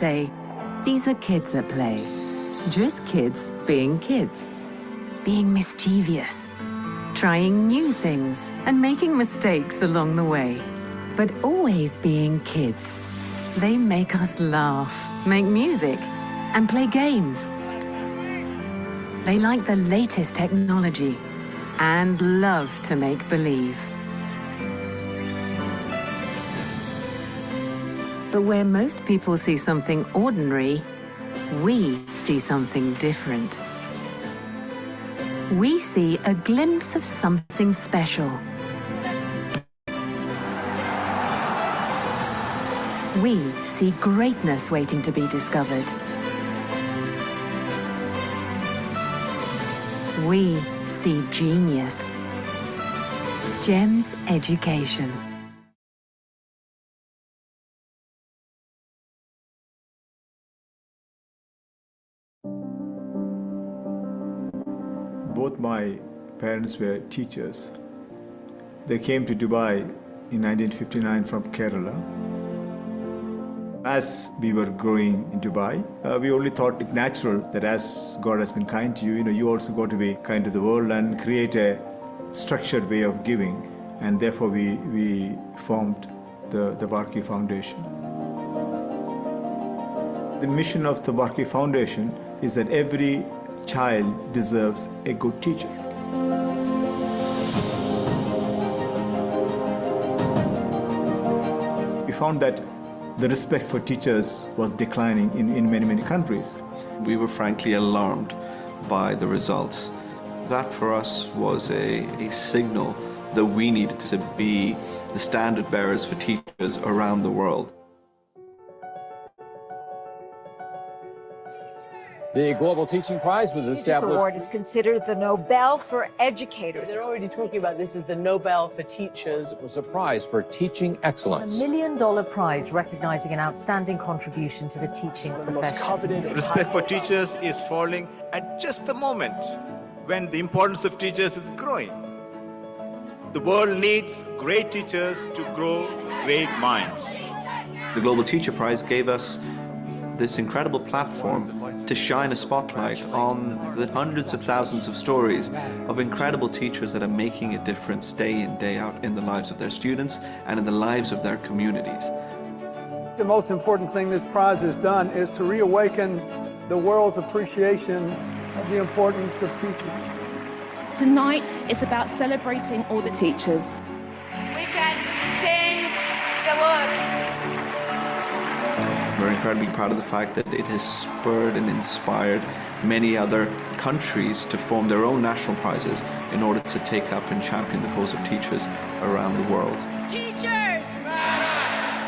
say, these are kids at play. Just kids being kids. Being mischievous. Trying new things and making mistakes along the way. But always being kids. They make us laugh, make music, and play games. They like the latest technology and love to make believe. But where most people see something ordinary, we see something different. We see a glimpse of something special. We see greatness waiting to be discovered. We see genius. GEMS Education. Both my parents were teachers. They came to Dubai in 1959 from Kerala. As we were growing in Dubai, we only thought it natural that as God has been kind to you, you also got to be kind to the world and create a structured way of giving. And therefore we formed the Varkey Foundation. The mission of the Varkey Foundation is that every child deserves a good teacher. We found that the respect for teachers was declining in many countries. We were frankly alarmed by the results. That for us was a signal that we needed to be the standard bearers for teachers around the world. The Global Teaching Prize was established. This award is considered the Nobel for educators. They're already talking about this as the Nobel for teachers. It was a prize for teaching excellence. $1 million prize recognizing an outstanding contribution to the teaching profession. Respect for teachers is falling at just the moment when the importance of teachers is growing. The world needs great teachers to grow great minds. The Global Teacher Prize gave us this incredible platform to shine a spotlight on the hundreds of thousands of stories of incredible teachers that are making a difference day in, day out in the lives of their students and in the lives of their communities. The most important thing this prize has done is to reawaken the world's appreciation of the importance of teachers. Tonight is about celebrating all the teachers. We can change the world. We're incredibly proud of the fact that it has spurred and inspired many other countries to form their own national prizes in order to take up and champion the cause of teachers around the world. Teachers!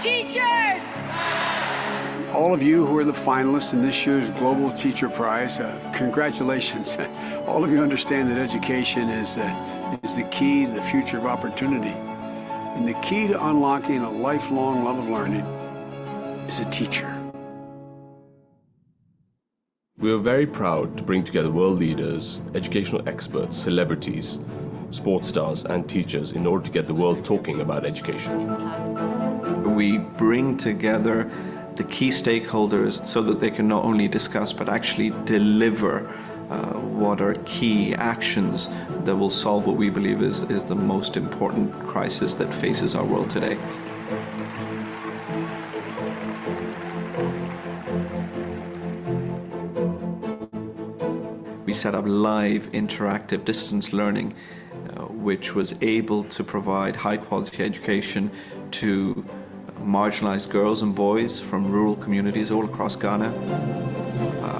Teachers! All of you who are the finalists in this year's Global Teacher Prize, congratulations. All of you understand that education is the key to the future of opportunity. And the key to unlocking a lifelong love of learning is a teacher. We are very proud to bring together world leaders, educational experts, celebrities, sports stars, and teachers in order to get the world talking about education. We bring together the key stakeholders so that they can not only discuss but actually deliver what are key actions that will solve what we believe is the most important crisis that faces our world today. We set up live interactive distance learning which was able to provide high-quality education to marginalized girls and boys from rural communities all across Ghana.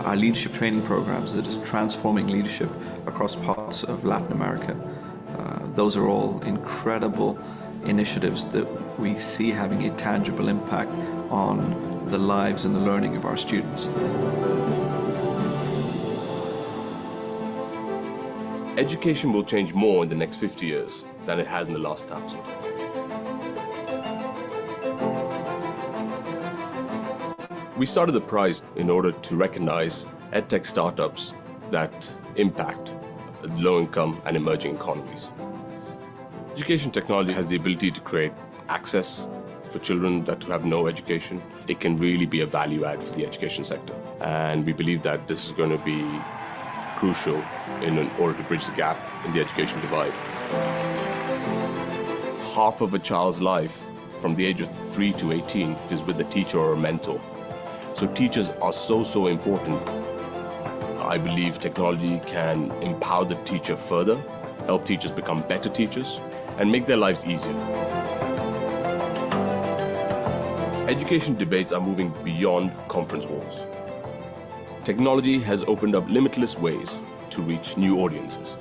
Our leadership training programs that is transforming leadership across parts of Latin America. Those are all incredible initiatives that we see having a tangible impact on the lives and the learning of our students. Education will change more in the next 50 years than it has in the last 1,000. We started the prize in order to recognize edtech startups that impact low-income and emerging economies. Education technology has the ability to create access, for children that have no education, it can really be a value add for the education sector. And we believe that this is going to be crucial in order to bridge the gap in the education divide. Half of a child's life from the age of 3 to 18 is with a teacher or a mentor. So teachers are so important. I believe technology can empower the teacher further, help teachers become better teachers, and make their lives easier. Education debates are moving beyond conference walls. Technology has opened up limitless ways to reach new audiences.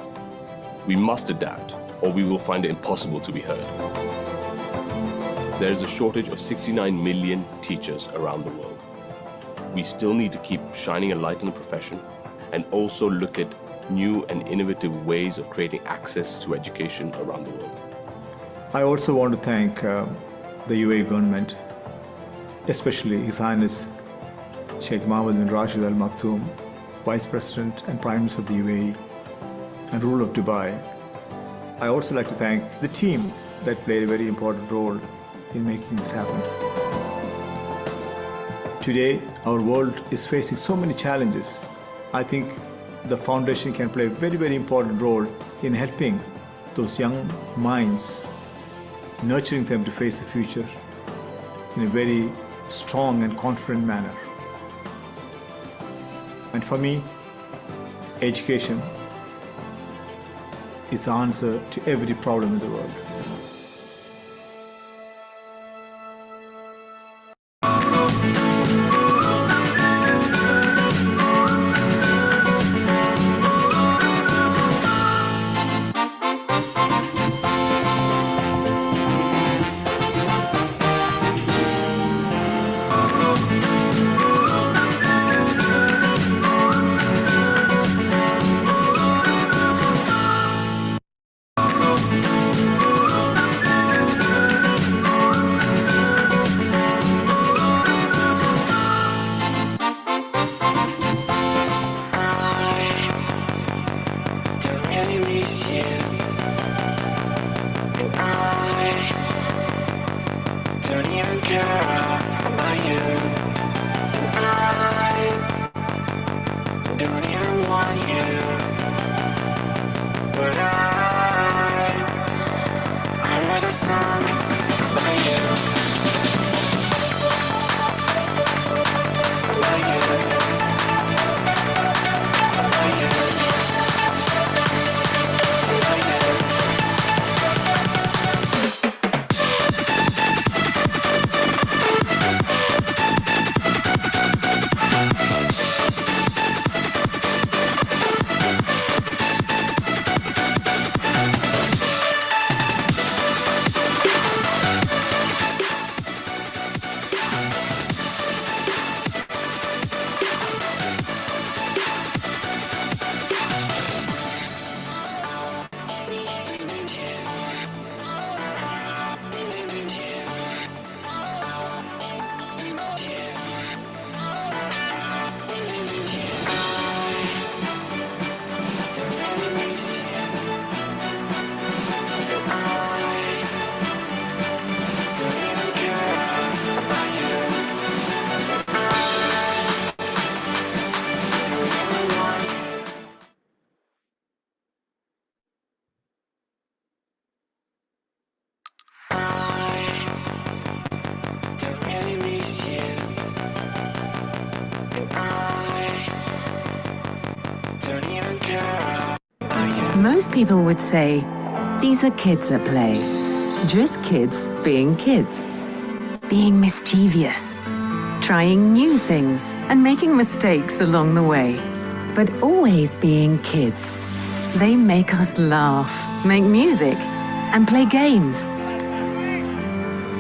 We must adapt, or we will find it impossible to be heard. There is a shortage of 69 million teachers around the world. We still need to keep shining a light on the profession and also look at new and innovative ways of creating access to education around the world. I also want to thank the UAE government, especially His Highness Sheikh Mohammed bin Rashid Al Maktoum, Vice President and Prime Minister of the UAE and ruler of Dubai. I also like to thank the team that played a very important role in making this happen. Today, our world is facing so many challenges. I think the foundation can play a very important role in helping those young minds, nurturing them to face the future in a very strong and confident manner. And for me, education is the answer to every problem in the world. Most people would say, these are kids at play. Just kids being kids. Being mischievous. Trying new things and making mistakes along the way. But always being kids. They make us laugh, make music, and play games.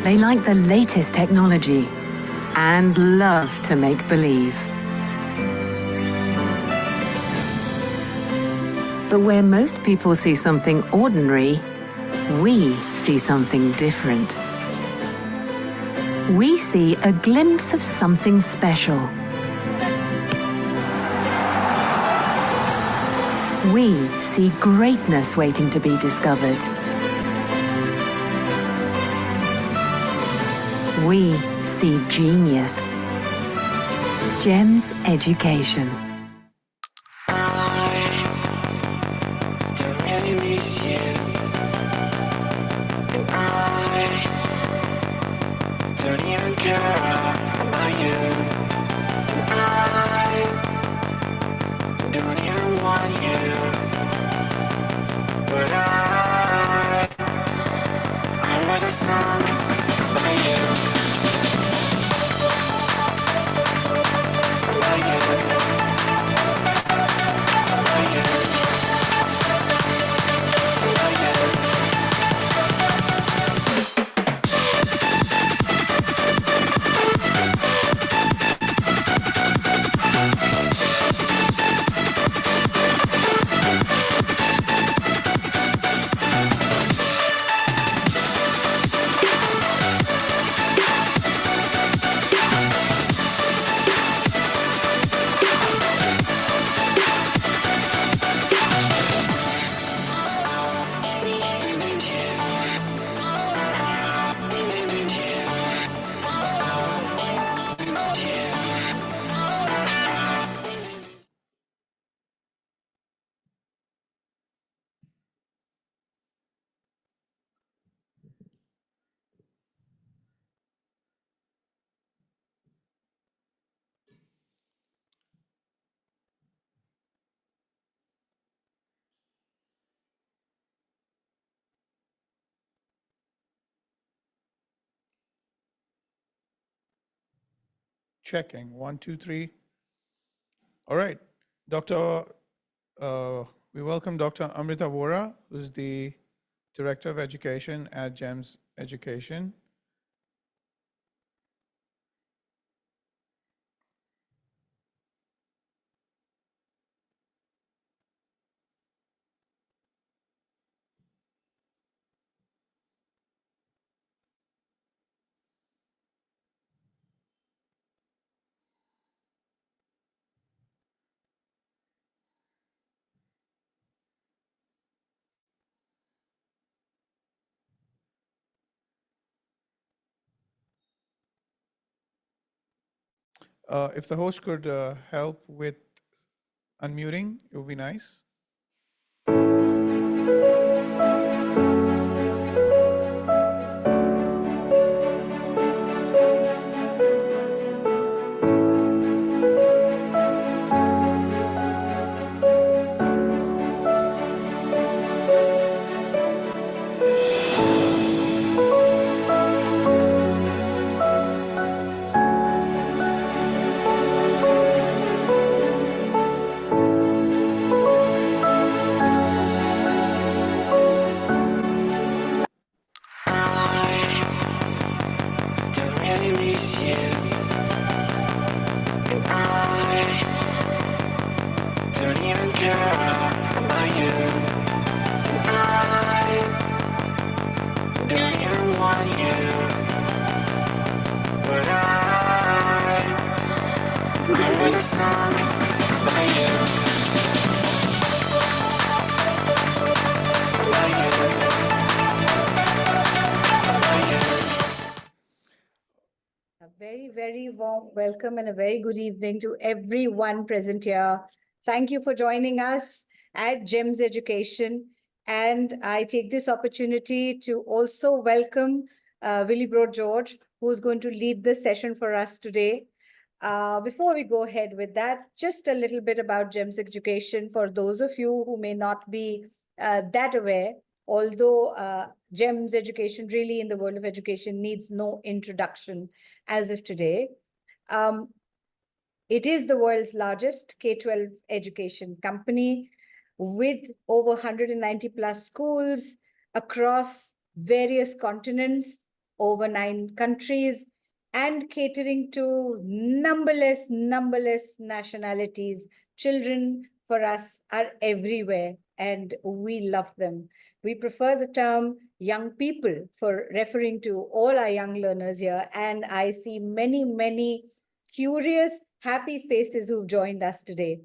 They like the latest technology and love to make believe. But where most people see something ordinary, we see something different. We see a glimpse of something special. We see greatness waiting to be discovered. We see genius. GEMS Education. Don't really miss you, and I don't even care about you, and I don't even want you, but I wrote a song about you, about you, about you. Checking. 1, 2, 3. All right. Dr. We welcome Dr. Amrita Vora, who's the Director of Education at GEMS Education. If the host could help with unmuting, it would be nice. Don't really miss you, and I don't even care about you, and I don't even want you, but I wrote a song about you, about you, about you. A very, very warm welcome and a very good evening to everyone present here. Thank you for joining us at GEMS Education. And I take this opportunity to also welcome Willie Broad George, who's going to lead this session for us today. Before we go ahead with that, just a little bit about GEMS Education for those of you who may not be that aware, although GEMS Education really in the world of education needs no introduction as of today. It is the world's largest K-12 education company with over 190 plus schools across various continents, over 9 countries, and catering to numberless nationalities. Children for us are everywhere and we love them. We prefer the term young people for referring to all our young learners here. And I see many curious, happy faces who've joined us today.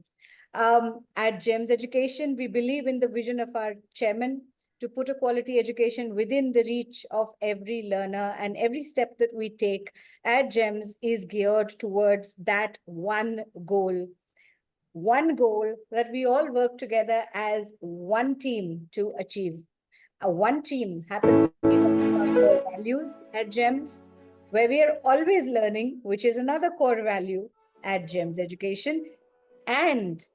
At GEMS Education, we believe in the vision of our chairman, to put a quality education within the reach of every learner, and every step that we take at GEMS is geared towards that one goal that we all work together as one team to achieve. A one team happens to be one of our core values at GEMS, where we are always learning, which is another core value at GEMS Education. And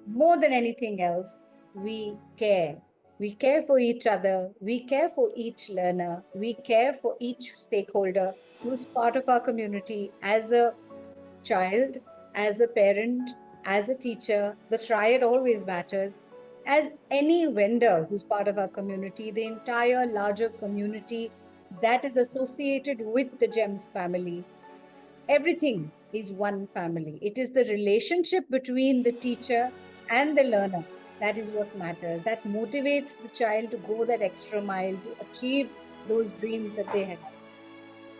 more than anything else, we care. We care for each other. We care for each learner. We care for each stakeholder who's part of our community as a child, as a parent, as a teacher. The triad always matters. As any vendor who's part of our community, the entire larger community that is associated with the GEMS family. Everything is one family. It is the relationship between the teacher and the learner that is what matters. That motivates the child to go that extra mile to achieve those dreams that they have.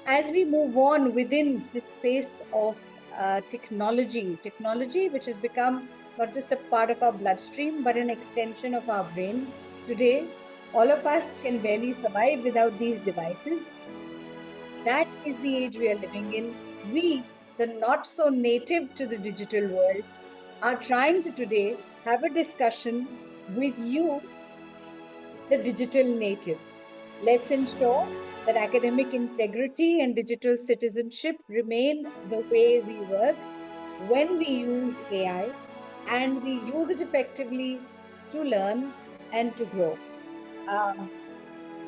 As we move on within this space of technology which has become not just a part of our bloodstream, but an extension of our brain. Today, all of us can barely survive without these devices. That is the age we are living in. We, the not so native to the digital world, are trying to today have a discussion with you, the digital natives. Let's ensure that academic integrity and digital citizenship remain the way we work when we use AI, and we use it effectively to learn and to grow.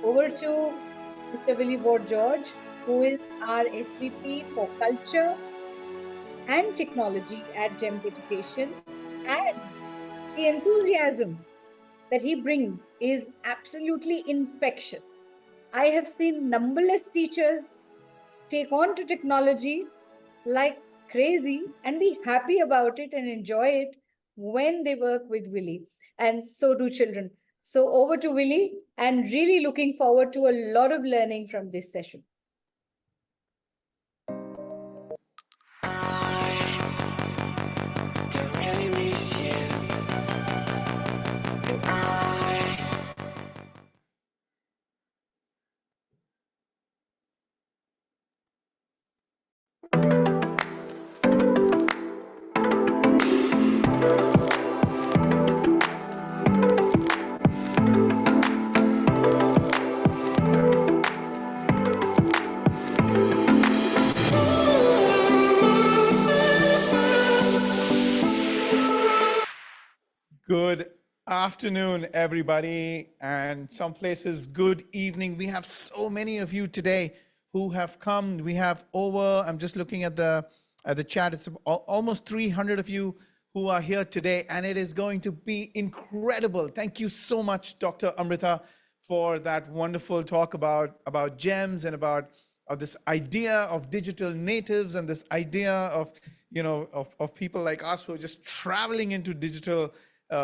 Over to Mr. Willie Ward George, who is our SVP for Culture and Technology at GEMS Education. And the enthusiasm that he brings is absolutely infectious. I have seen numberless teachers take on to technology like crazy and be happy about it and enjoy it when they work with Willie. And so do children. So over to Willie, and really looking forward to a lot of learning from this session. Don't really miss you. And I Good afternoon, everybody, and some places good evening. We have so many of you today who have come. We have over, I'm just looking at the chat, it's almost 300 of you who are here today, and it is going to be incredible. Thank you so much, Dr. Amrita, for that wonderful talk about GEMS and about this idea of digital natives and this idea of, of people like us who are just traveling into digital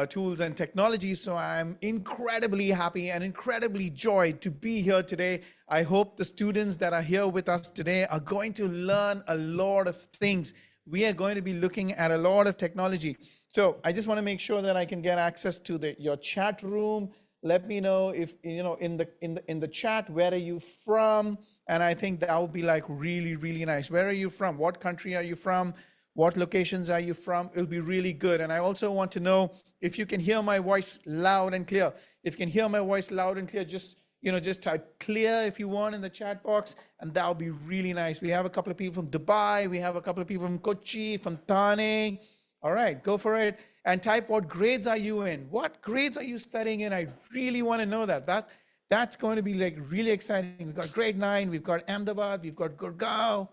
tools and technologies. So I'm incredibly happy and incredibly joyed to be here today. I hope the students that are here with us today are going to learn a lot of things. We are going to be looking at a lot of technology. So I just want to make sure that I can get access to your chat room. Let me know if, in the chat, where are you from? And I think that would be like really, really nice. Where are you from? What country are you from? What locations are you from? It'll be really good. And I also want to know if you can hear my voice loud and clear. If you can hear my voice loud and clear, just type clear if you want in the chat box, and that would be really nice. We have a couple of people from Dubai. We have a couple of people from Kochi, from Thane. All right, go for it. And type, what grades are you in? What grades are you studying in? I really want to know that. That's going to be like really exciting. We've got grade 9, we've got Ahmedabad, we've got Gurgaon.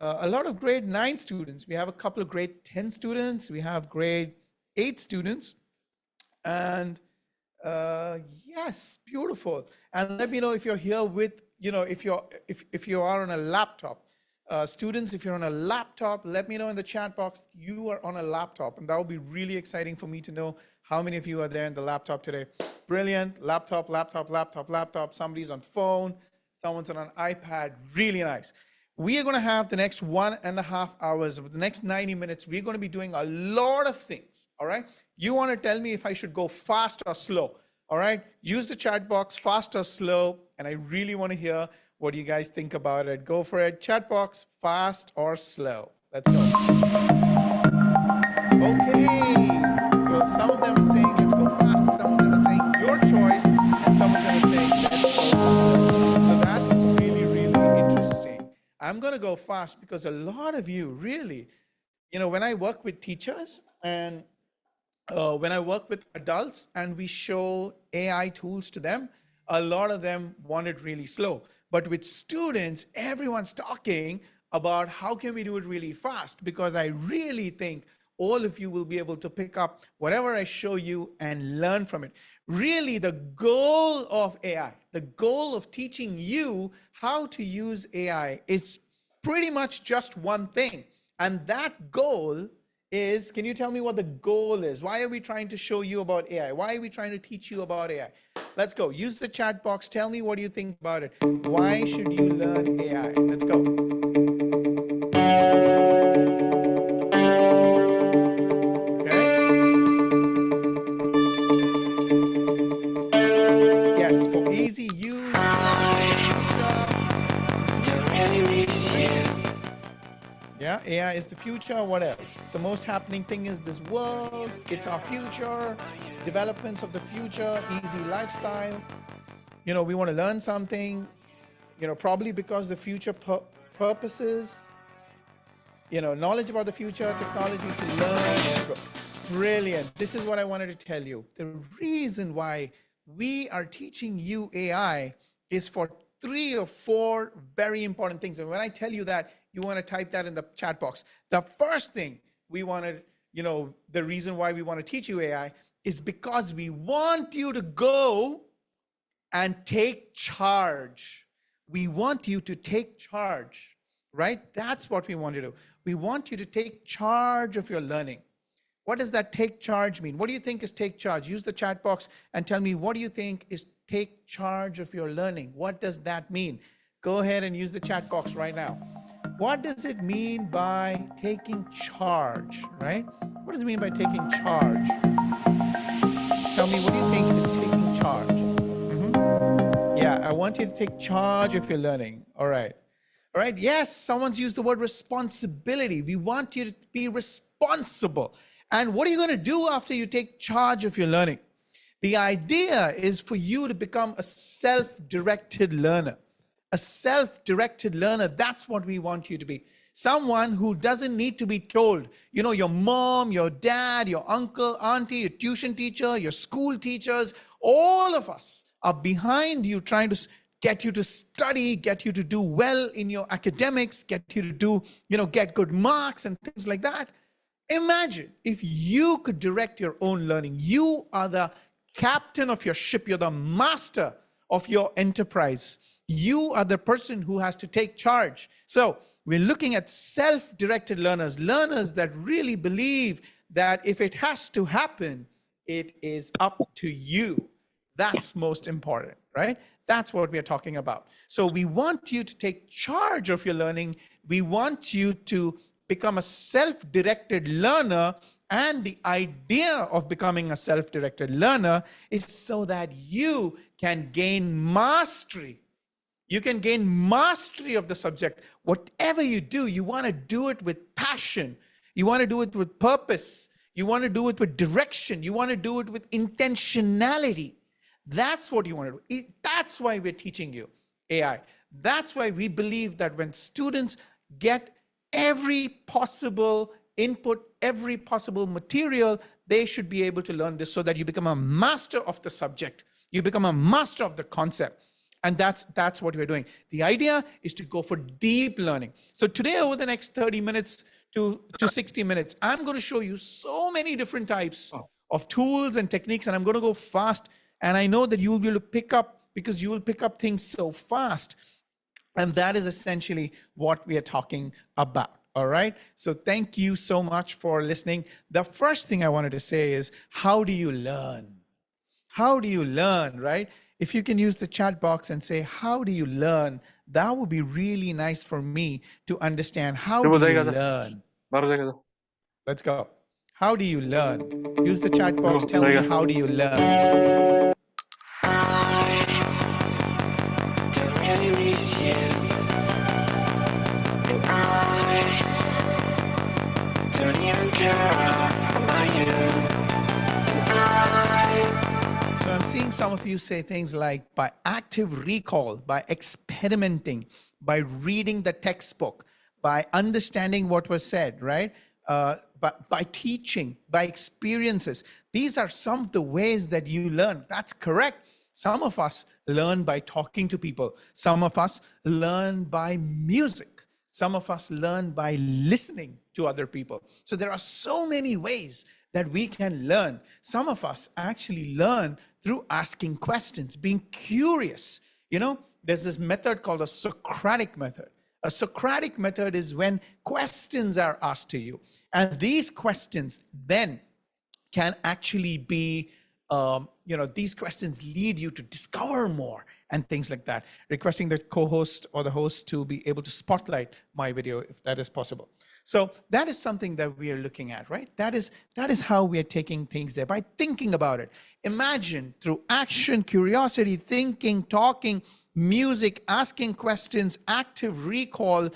A lot of grade 9 students. We have a couple of grade 10 students. We have grade 8 students. And yes, beautiful. And let me know if you're here with, if you are on a laptop. Students, if you're on a laptop, let me know in the chat box you are on a laptop. And that will be really exciting for me to know how many of you are there in the laptop today. Brilliant. Laptop. Somebody's on phone. Someone's on an iPad. Really nice. We are going to have the next 1.5 hours, the next 90 minutes. We're going to be doing a lot of things. All right. You want to tell me if I should go fast or slow. All right, use the chat box, fast or slow, and I really want to hear what you guys think about it. Go for it. Chat box, fast or slow. Let's go. Okay, so some of them are saying let's go fast, some of them are saying your choice, and some of them are saying let's go slow. So that's really, really interesting. I'm going to go fast because a lot of you really, when I work with teachers and when I work with adults and we show AI tools to them, a lot of them want it really slow. But with students, everyone's talking about how can we do it really fast, because I really think all of you will be able to pick up whatever I show you and learn from it. Really, the goal of AI, the goal of teaching you how to use AI is pretty much just one thing. And that goal is, can you tell me what the goal is? Why are we trying to show you about AI? Why are we trying to teach you about AI? Let's go. Use the chat box. Tell me what you think about it. Why should you learn AI? Let's go. Okay. Yes, for easy use. Don't really miss you. Yeah, AI is the future. What else? The most happening thing is this world. It's our future. Developments of the future. Easy lifestyle. We want to learn something. Probably because the future purposes. Knowledge about the future, technology to learn and grow. Brilliant. This is what I wanted to tell you. The reason why we are teaching you AI is for 3 or 4 very important things. And when I tell you that, you want to type that in the chat box. The first thing we want to, the reason why we want to teach you AI is because we want you to go and take charge. We want you to take charge, right? That's what we want to do. We want you to take charge of your learning. What does that take charge mean? What do you think is take charge? Use the chat box and tell me, what do you think is take charge of your learning? What does that mean? Go ahead and use the chat box right now. What does it mean by taking charge, right? What does it mean by taking charge? Tell me, what do you think is taking charge? Yeah, I want you to take charge of your learning. All right. All right. Yes, someone's used the word responsibility. We want you to be responsible. And what are you going to do after you take charge of your learning? The idea is for you to become a self-directed learner. A self-directed learner, that's what we want you to be. Someone who doesn't need to be told. Your mom, your dad, your uncle, auntie, your tuition teacher, your school teachers, all of us are behind you trying to get you to study, get you to do well in your academics, get you to do, get good marks and things like that. Imagine if you could direct your own learning. You are the captain of your ship. You're the master of your enterprise. You are the person who has to take charge. So we're looking at self-directed learners, learners that really believe that if it has to happen, it is up to you. That's most important, right? That's what we're talking about. So we want you to take charge of your learning. We want you to become a self-directed learner. And the idea of becoming a self-directed learner is so that you can gain mastery. You can gain mastery of the subject. Whatever you do, you want to do it with passion. You want to do it with purpose. You want to do it with direction. You want to do it with intentionality. That's what you want to do. That's why we're teaching you AI. That's why we believe that when students get every possible input, every possible material, they should be able to learn this so that you become a master of the subject. You become a master of the concept. And that's what we're doing. The idea is to go for deep learning. So today, over the next 30 minutes to 60 minutes, I'm going to show you so many different types of tools and techniques, and I'm going to go fast. And I know that you will be able to pick up, because you will pick up things so fast. And that is essentially what we are talking about. All right. So thank you so much for listening. The first thing I wanted to say is, how do you learn? How do you learn, right? If you can use the chat box and say, how do you learn? That would be really nice for me to understand. How do you learn? Let's go. How do you learn? Use the chat box. Tell me, how do you learn? chase you, and I don't even care about you. So I'm seeing some of you say things like by active recall, by experimenting, by reading the textbook, by understanding what was said, right? By teaching, by experiences. These are some of the ways that you learn. That's correct. Some of us learn by talking to people. Some of us learn by music. Some of us learn by listening to other people. So there are so many ways that we can learn. Some of us actually learn through asking questions, being curious. You know, there's this method called a Socratic method. A Socratic method is when questions are asked to you. And these questions then can actually be, these questions lead you to discover more and things like that. Requesting the co-host or the host to be able to spotlight my video if that is possible. So that is something that we are looking at, right? That is how we are taking things there, by thinking about it. Imagine through action, curiosity, thinking, talking, music, asking questions, active recall,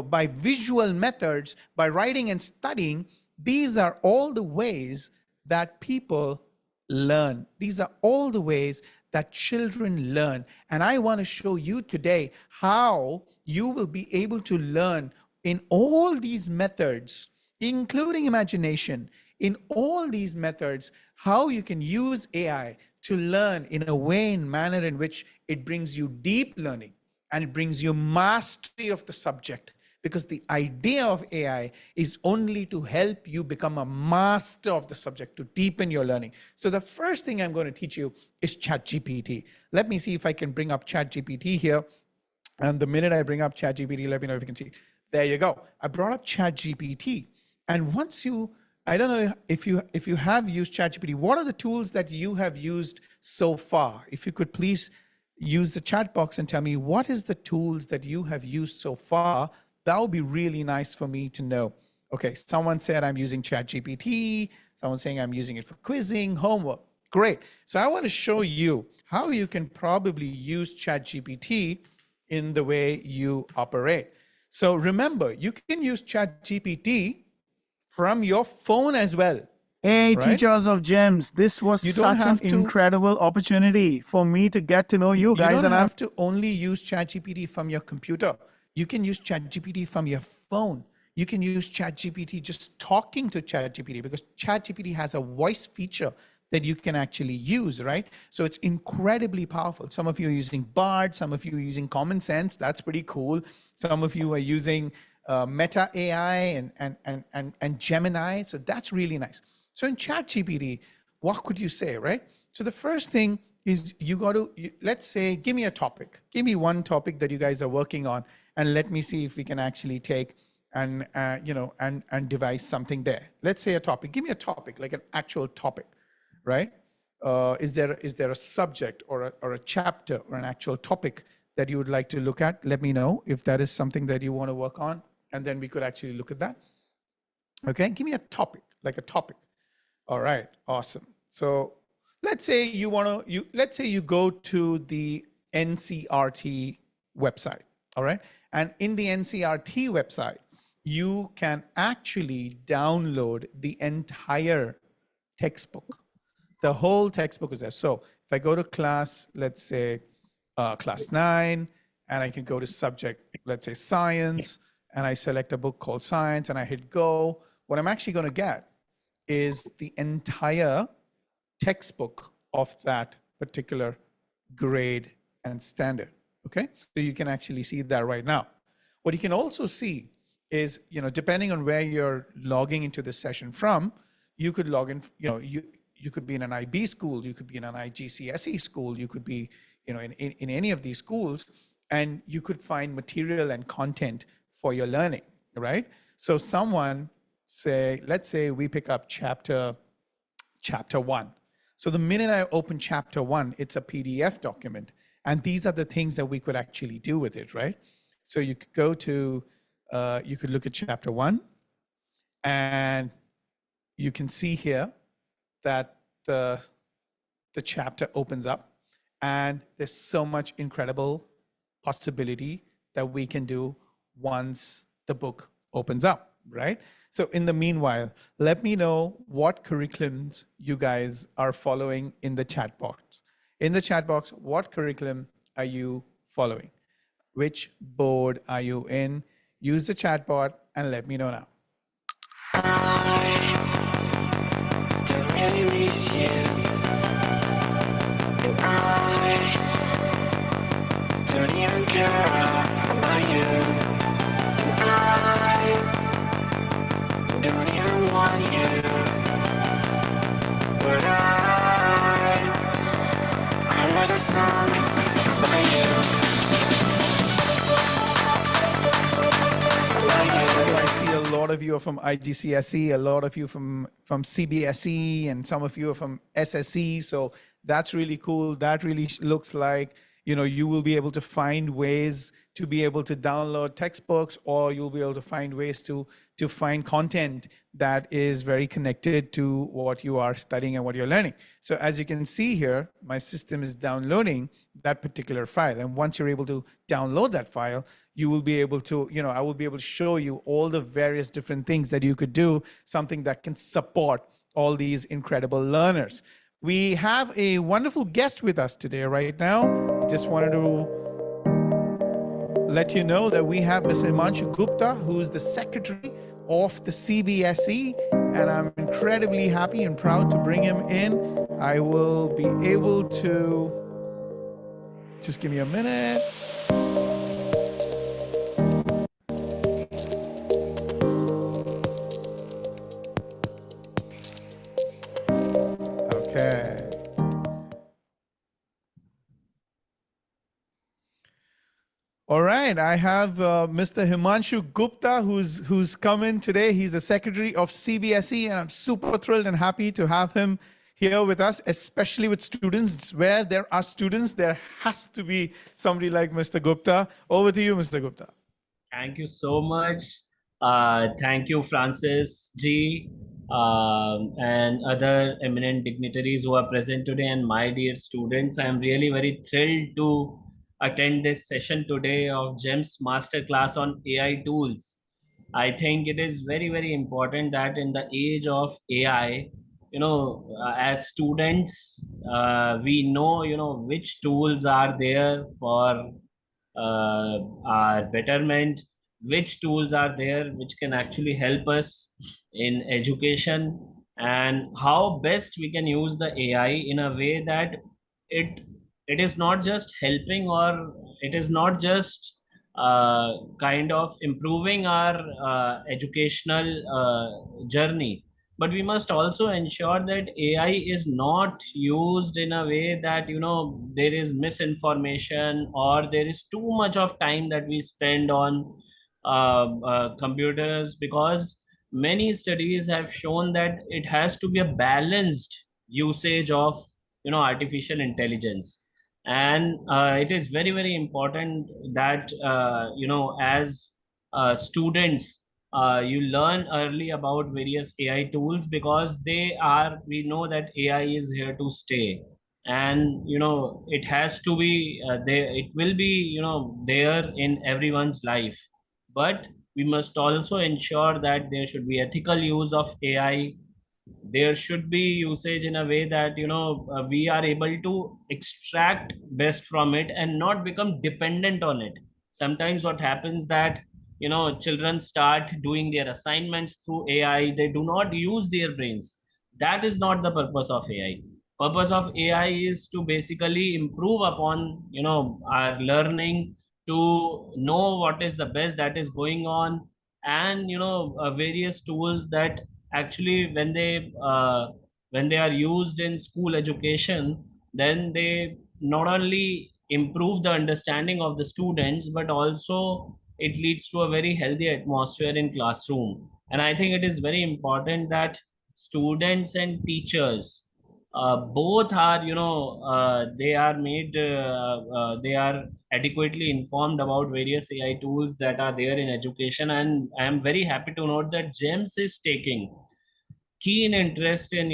by visual methods, by writing and studying. These are all the ways that people learn. These are all the ways that children learn. And I want to show you today how you will be able to learn in all these methods, including imagination, in all these methods, how you can use AI to learn in a way and manner in which it brings you deep learning and it brings you mastery of the subject. Because the idea of AI is only to help you become a master of the subject, to deepen your learning. So the first thing I'm going to teach you is ChatGPT. Let me see if I can bring up ChatGPT here. And the minute I bring up ChatGPT, let me know if you can see. There you go. I brought up ChatGPT. And once I don't know if you have used ChatGPT, what are the tools that you have used so far? If you could please use the chat box and tell me what is the tools that you have used so far. That would be really nice for me to know. Okay, someone said I'm using ChatGPT. Someone saying I'm using it for quizzing, homework. Great. So I want to show you how you can probably use ChatGPT in the way you operate. So remember, you can use ChatGPT from your phone as well. Hey, right? teachers of gems, this was You don't such an have to- incredible opportunity for me to get to know you You guys. don't And have to only use ChatGPT from your computer. You can use ChatGPT from your phone. You can use ChatGPT just talking to ChatGPT, because ChatGPT has a voice feature that you can actually use, right? So it's incredibly powerful. Some of you are using Bard, some of you are using Common Sense. That's pretty cool. Some of you are using Meta AI and Gemini. So that's really nice. So in ChatGPT, what could you say, right? So the first thing is let's say, give me a topic. Give me one topic that you guys are working on, and let me see if we can actually take and devise something there. Let's say a topic. Give me a topic, like an actual topic, right? Is there a subject or a chapter or an actual topic that you would like to look at? Let me know if that is something that you want to work on, and then we could actually look at that. Okay, give me a topic, like a topic. All right, awesome. So let's say let's say you go to the NCRT website, all right? And in the NCRT website, you can actually download the entire textbook. The whole textbook is there. So if I go to class, let's say class 9, and I can go to subject, let's say science, and I select a book called Science, and I hit go, what I'm actually going to get is the entire textbook of that particular grade and standard. Okay, so you can actually see that right now. What you can also see is, depending on where you're logging into the session from, you could log in, you could be in an IB school, you could be in an IGCSE school, you could be, in any of these schools, and you could find material and content for your learning, right? So someone let's say we pick up chapter 1. So the minute I open chapter 1, it's a PDF document. And these are the things that we could actually do with it, right? So you could go to, you could look at chapter 1, and you can see here that the chapter opens up, and there's so much incredible possibility that we can do once the book opens up, right? So in the meanwhile, let me know what curriculums you guys are following in the chat box. In the chat box, what curriculum are you following? Which board are you in? Use the chat bot and let me know now. Don't really miss you, and I don't even care about you, and I don't even want you, but I wrote a song about you. So I see a lot of you are from IGCSE, a lot of you from CBSE, and some of you are from SSE. So that's really cool. That really looks like, you know, you will be able to find ways to be able to download textbooks, or you'll be able to find ways to find content that is very connected to what you are studying and what you're learning. So as you can see here, my system is downloading that particular file. And once you're able to download that file, you will be able to, you know, I will be able to show you all the various different things that you could do, something that can support all these incredible learners. We have a wonderful guest with us today right now. I just wanted to let you know that we have Mr. Himanshu Gupta, who is the secretary of the CBSE, and I'm incredibly happy and proud to bring him in. I will be able to, just give me a minute. Okay. All right, I have Mr. Himanshu Gupta, who's come in today. He's the secretary of CBSE, and I'm super thrilled and happy to have him here with us, especially with students. Where there are students, there has to be somebody like Mr. Gupta. Over to you, Mr. Gupta. Thank you so much. Thank you, Francis G, and other eminent dignitaries who are present today, and my dear students. I am really very thrilled to attend this session today of GEMS Masterclass on AI tools. I think it is very, very important that in the age of AI, as students, we know, which tools are there for our betterment, which tools are there which can actually help us in education, and how best we can use the AI in a way that it it is not just helping, or it is not just kind of improving our educational journey, but we must also ensure that AI is not used in a way that there is misinformation, or there is too much of time that we spend on computers, because many studies have shown that it has to be a balanced usage of artificial intelligence. And it is very, very important that as students, you learn early about various AI tools, because we know that AI is here to stay, and it has to be there. It will be there in everyone's life, but we must also ensure that there should be ethical use of AI. There should be usage in a way that we are able to extract best from it and not become dependent on it. Sometimes what happens that children start doing their assignments through AI, they do not use their brains. That is not the purpose of AI. Purpose of AI is to basically improve upon our learning, to know what is the best that is going on, and various tools that actually when they are used in school education, then they not only improve the understanding of the students, but also it leads to a very healthy atmosphere in classroom. And I think it is very important that students and teachers both are they are adequately informed about various AI tools that are there in education. And I am very happy to note that GEMS is taking keen interest in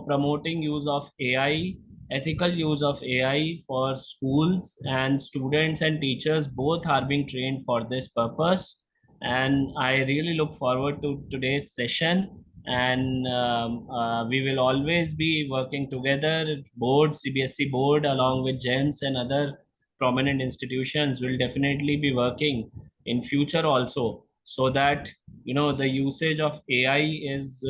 promoting use of AI ethical use of AI for schools, and students and teachers both are being trained for this purpose. And I really look forward to today's session. And we will always be working together. Board, CBSE board, along with GEMS and other prominent institutions, will definitely be working in future also, so that the usage of AI is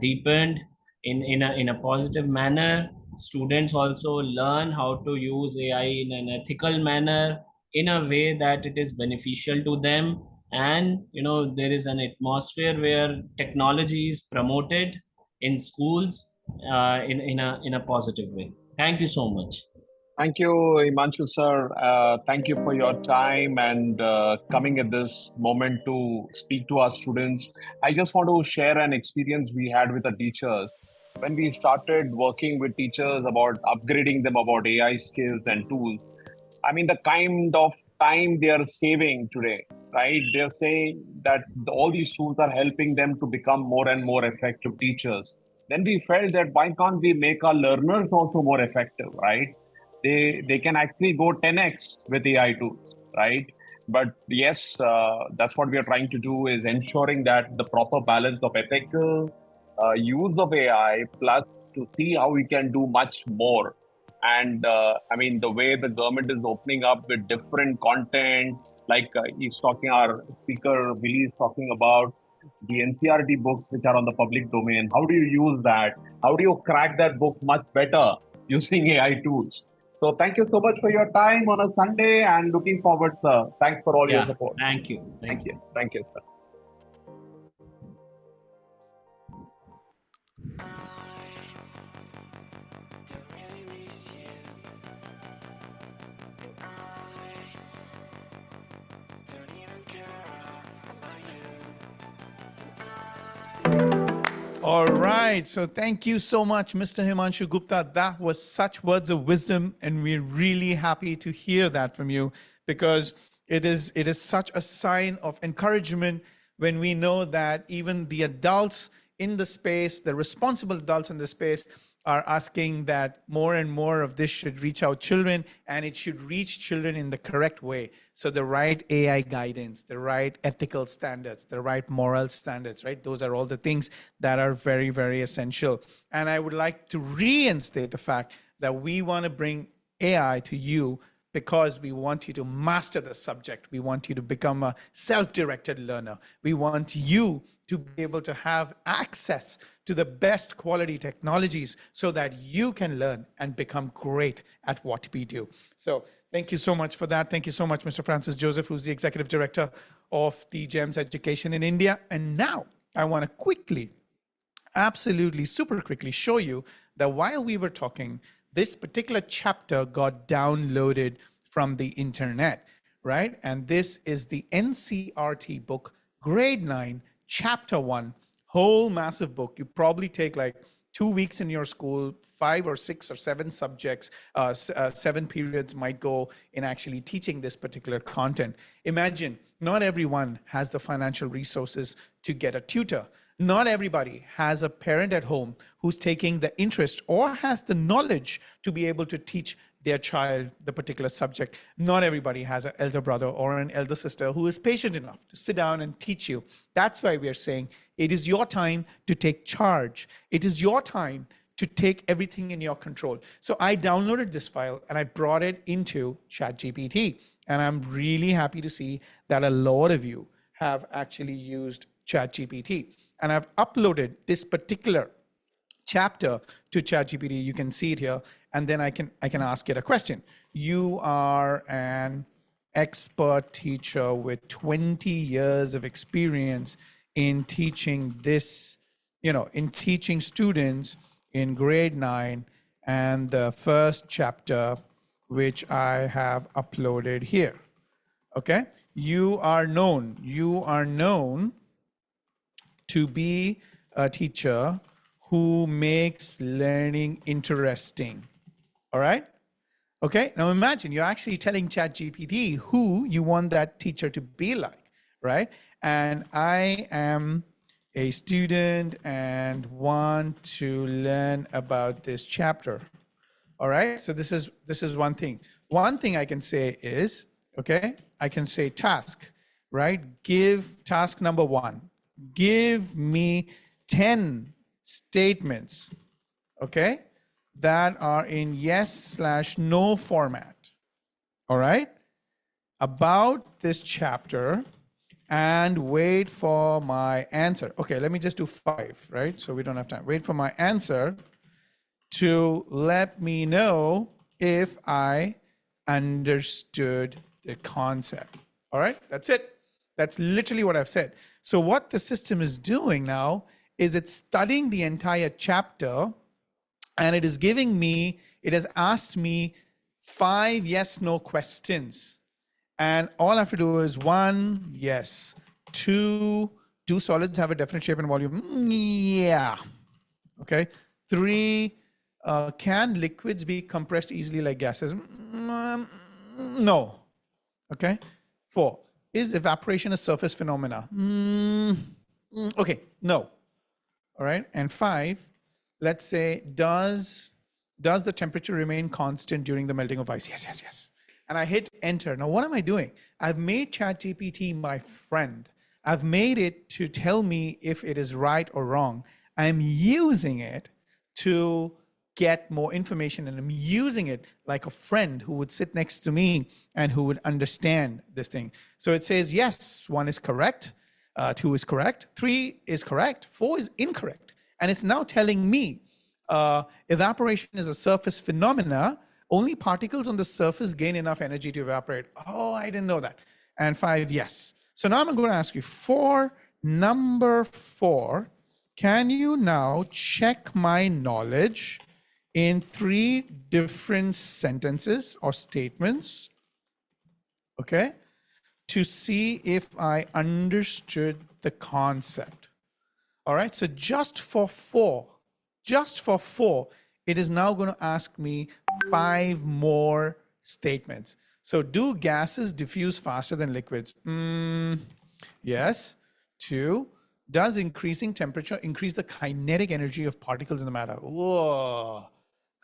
deepened in a positive manner. Students also learn how to use AI in an ethical manner, in a way that it is beneficial to them. And there is an atmosphere where technology is promoted in schools in a positive way. Thank you so much. Thank you, Himanshu sir. Thank you for your time and coming at this moment to speak to our students. I just want to share an experience we had with the teachers. When we started working with teachers about upgrading them about AI skills and tools, I mean, the kind of time they are saving today, right? They're saying that all these tools are helping them to become more and more effective teachers. Then we felt that why can't we make our learners also more effective, right? They can actually go 10x with AI tools, right? But yes, that's what we are trying to do, is ensuring that the proper balance of ethical use of AI plus to see how we can do much more. And I mean, the way the government is opening up with different content, like he's talking, our speaker Billy is talking about the NCRT books which are on the public domain. How do you use that? How do you crack that book much better using AI tools? So thank you so much for your time on a Sunday, and looking forward, sir. Thanks for all your Yeah, support. thank you. Thank you. Thank you, sir. All right. So thank you so much, Mr. Himanshu Gupta. That was such words of wisdom, and we're really happy to hear that from you, because it is such a sign of encouragement when we know that even the adults in the space, the responsible adults in the space, are asking that more and more of this should reach our children, and it should reach children in the correct way. So the right AI guidance, the right ethical standards, the right moral standards, right? Those are all the things that are very, very essential. And I would like to reinstate the fact that we want to bring AI to you because we want you to master the subject. We want you to become a self-directed learner. We want you to be able to have access to the best quality technologies so that you can learn and become great at what we do. So thank you so much for that. Thank you so much, Mr. Francis Joseph, who's the Executive Director of the GEMS Education in India. And now I want to quickly, absolutely super quickly show you that while we were talking, this particular chapter got downloaded from the internet, right? And this is the NCRT book, grade 9, chapter 1, whole massive book. You probably take like 2 weeks in your school, 5 or 6 or 7 subjects, 7 periods might go in actually teaching this particular content. Imagine, not everyone has the financial resources to get a tutor. Not everybody has a parent at home who's taking the interest or has the knowledge to be able to teach their child the particular subject. Not everybody has an elder brother or an elder sister who is patient enough to sit down and teach you. That's why we are saying it is your time to take charge. It is your time to take everything in your control. So I downloaded this file and I brought it into ChatGPT. And I'm really happy to see that a lot of you have actually used ChatGPT. And I've uploaded this particular chapter to ChatGPT. You can see it here, and then I can ask it a question. You are an expert teacher with 20 years of experience in teaching this, in teaching students in grade 9, and the first chapter, which I have uploaded here. Okay, you are known to be a teacher who makes learning interesting. All right? Okay, now imagine you're actually telling ChatGPT who you want that teacher to be like, right? And I am a student and want to learn about this chapter. All right, so this is one thing. One thing I can say is, okay, I can say task, right? Give task number 1. Give me 10 statements, okay, that are in yes/no format. All right, about this chapter, and wait for my answer. Okay, let me just do 5, right? So we don't have time. Wait for my answer to let me know if I understood the concept. All right, that's it. That's literally what I've said. So what the system is doing now is it's studying the entire chapter, and it is giving me, it has asked me 5 yes/no questions. And all I have to do is 1, yes. 2, do solids have a definite shape and volume? Yeah. Okay. 3, can liquids be compressed easily like gases? No. Okay. 4, is evaporation a surface phenomena? Okay, no. All right. And 5, let's say, does the temperature remain constant during the melting of ice? Yes, yes, yes. And I hit enter. Now, what am I doing? I've made ChatGPT my friend. I've made it to tell me if it is right or wrong. I'm using it to get more information, and I'm using it like a friend who would sit next to me and who would understand this thing. So it says, yes, 1 is correct, 2 is correct, 3 is correct, 4 is incorrect. And it's now telling me evaporation is a surface phenomena. Only particles on the surface gain enough energy to evaporate. Oh, I didn't know that. And 5, yes. So now I'm going to ask you, for number 4, can you now check my knowledge in 3 different sentences or statements, okay, to see if I understood the concept? All right, so just for 4, it is now going to ask me 5 more statements. So do gases diffuse faster than liquids? Yes. 2, does increasing temperature increase the kinetic energy of particles in the matter? Whoa,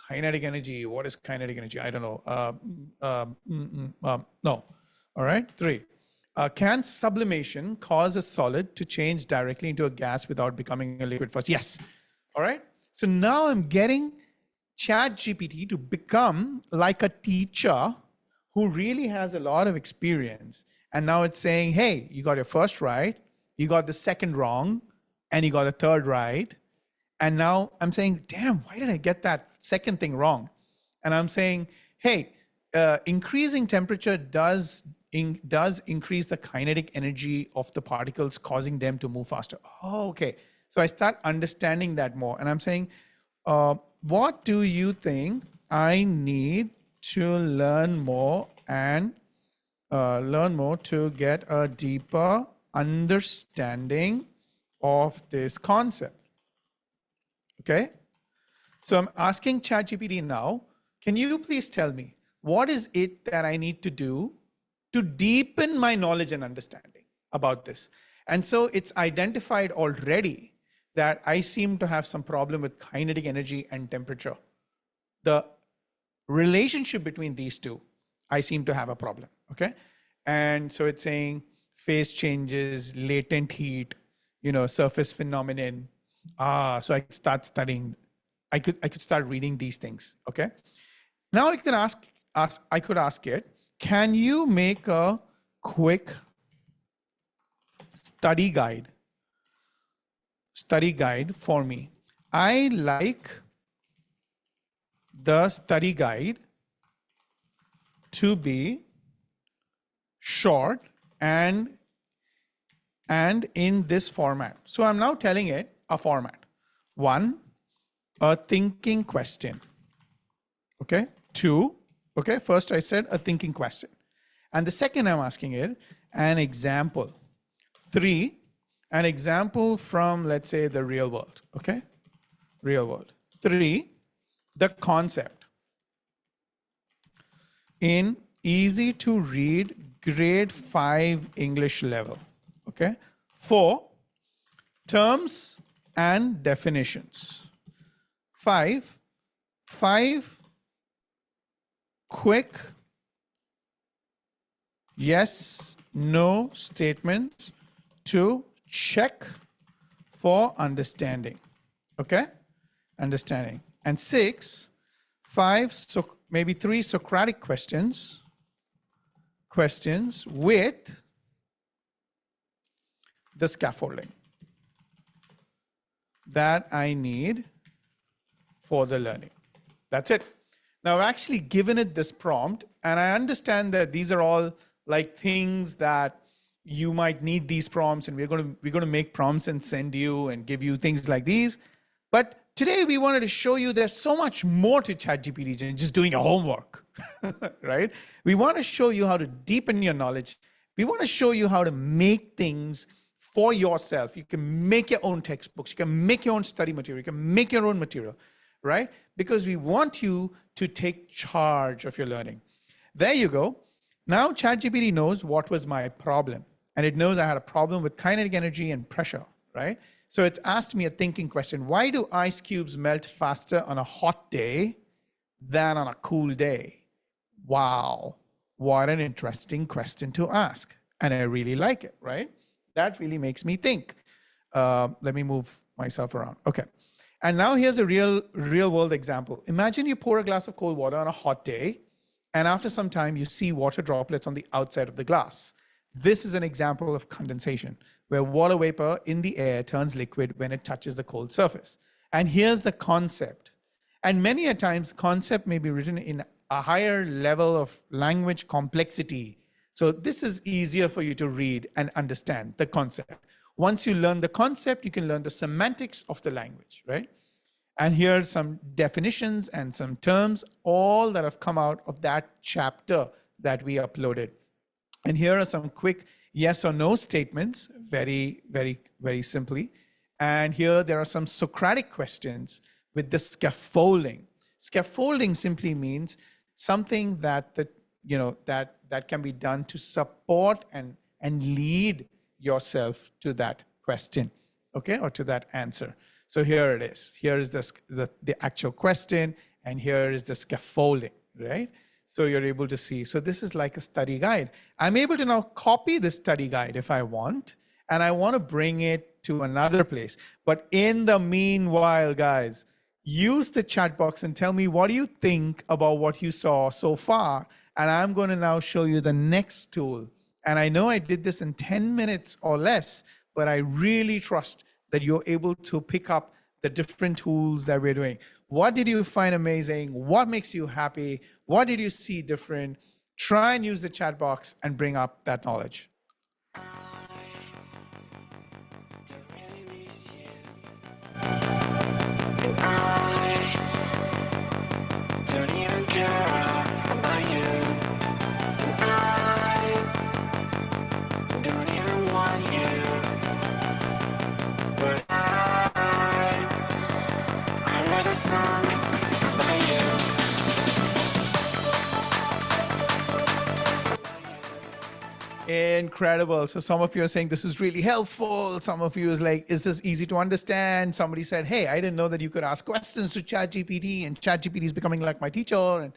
kinetic energy. What is kinetic energy? I don't know. No. All right. 3, can sublimation cause a solid to change directly into a gas without becoming a liquid first? Yes. All right. So now I'm getting ChatGPT to become like a teacher who really has a lot of experience. And now it's saying, hey, you got your first right, you got the second wrong, and you got the third right. And now I'm saying, damn, why did I get that second thing wrong? And I'm saying, hey, increasing temperature does increase the kinetic energy of the particles, causing them to move faster. Oh, okay. So I start understanding that more. And I'm saying, what do you think I need to learn more and to get a deeper understanding of this concept? Okay. So I'm asking ChatGPT now, can you please tell me what is it that I need to do to deepen my knowledge and understanding about this? And so it's identified already that I seem to have some problem with kinetic energy and temperature. The relationship between these two, I seem to have a problem, okay? And so it's saying phase changes, latent heat, surface phenomenon. So I could start studying, I could start reading these things, okay? Now I could ask it, can you make a quick study guide for me? I like the study guide to be short and in this format. So I'm now telling it a format. 1, a thinking question. Okay. 2, okay, first I said a thinking question. And the second I'm asking it, an example. 3, an example from, let's say, the real world. Okay. Real world. 3, the concept in easy to read grade 5 English level. Okay. 4, terms and definitions. 5, quick yes, no statements to check for understanding. Okay? Understanding. And 6, 5, so maybe 3 Socratic questions with the scaffolding that I need for the learning. That's it. Now, I've actually given it this prompt, and I understand that these are all like things that you might need these prompts, and we're going to make prompts and send you and give you things like these. But today we wanted to show you there's so much more to ChatGPT than just doing your homework, right? We want to show you how to deepen your knowledge. We want to show you how to make things for yourself. You can make your own textbooks. You can make your own study material. You can make your own material, right? Because we want you to take charge of your learning. There you go. Now ChatGPT knows what was my problem. And it knows I had a problem with kinetic energy and pressure, right? So it's asked me a thinking question. Why do ice cubes melt faster on a hot day than on a cool day? Wow, what an interesting question to ask. And I really like it, right? That really makes me think. Let me move myself around. Okay. And now here's a real world example. Imagine you pour a glass of cold water on a hot day, and after some time you see water droplets on the outside of the glass. This is an example of condensation, where water vapor in the air turns liquid when it touches the cold surface. And here's the concept. And many a times, concept may be written in a higher level of language complexity. So this is easier for you to read and understand the concept. Once you learn the concept, you can learn the semantics of the language, right? And here are some definitions and some terms, all that have come out of that chapter that we uploaded. And here are some quick yes or no statements, very, very, very simply. And here there are some Socratic questions with the scaffolding. Scaffolding simply means something that that can be done to support and lead yourself to that question, okay, or to that answer. So here it is. Here is the actual question, and here is the scaffolding, right? So you're able to see. So this is like a study guide. I'm able to now copy this study guide if I want, and I want to bring it to another place. But in the meanwhile, guys, use the chat box and tell me what do you think about what you saw so far. And I'm going to now show you the next tool. And I know I did this in 10 minutes or less, but I really trust that you're able to pick up the different tools that we're doing. What did you find amazing? What makes you happy? What did you see different? Try and use the chat box and bring up that knowledge. Don't even care about you. I don't even want you. But I wrote a song about you. Incredible. So some of you are saying this is really helpful. Some of you is like, is this easy to understand? Somebody said, hey, I didn't know that you could ask questions to ChatGPT, and ChatGPT is becoming like my teacher, and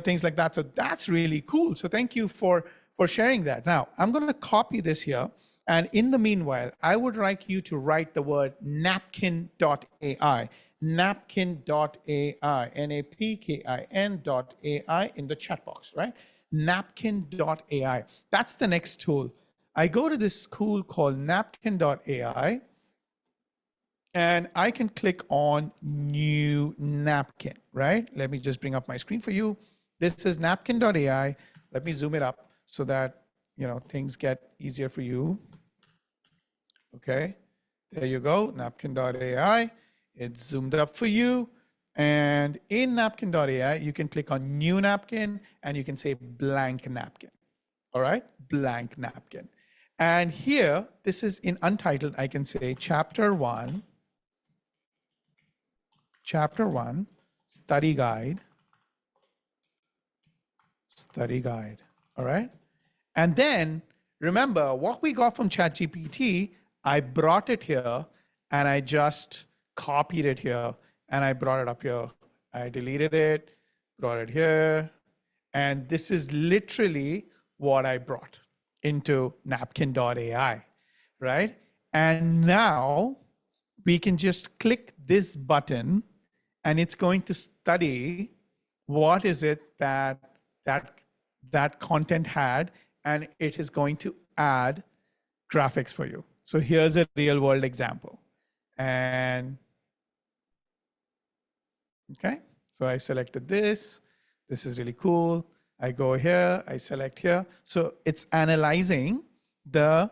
things like that. So that's really cool. So thank you for sharing that. Now I'm going to copy this here. And in the meanwhile, I would like you to write the word napkin.ai, napkin.ai, napkin.ai in the chat box, right? Napkin.ai. That's the next tool. I go to this tool called napkin.ai, and I can click on new napkin, right? Let me just bring up my screen for you. This is napkin.ai. Let me zoom it up so that things get easier for you. Okay, there you go, napkin.ai. It's zoomed up for you. And in napkin.ai, you can click on new napkin and you can say blank napkin. All right, blank napkin. And here, this is in untitled, I can say chapter one, study guide. All right. And then remember what we got from ChatGPT, I brought it here and I just copied it here and I brought it up here. I deleted it, brought it here, And this is literally what I brought into napkin.ai, right? And now we can just click this button and it's going to study what is it that content had, and it is going to add graphics for you. So here's a real world example. And okay, so I selected this. This is really cool. I go here, I select here. So it's analyzing the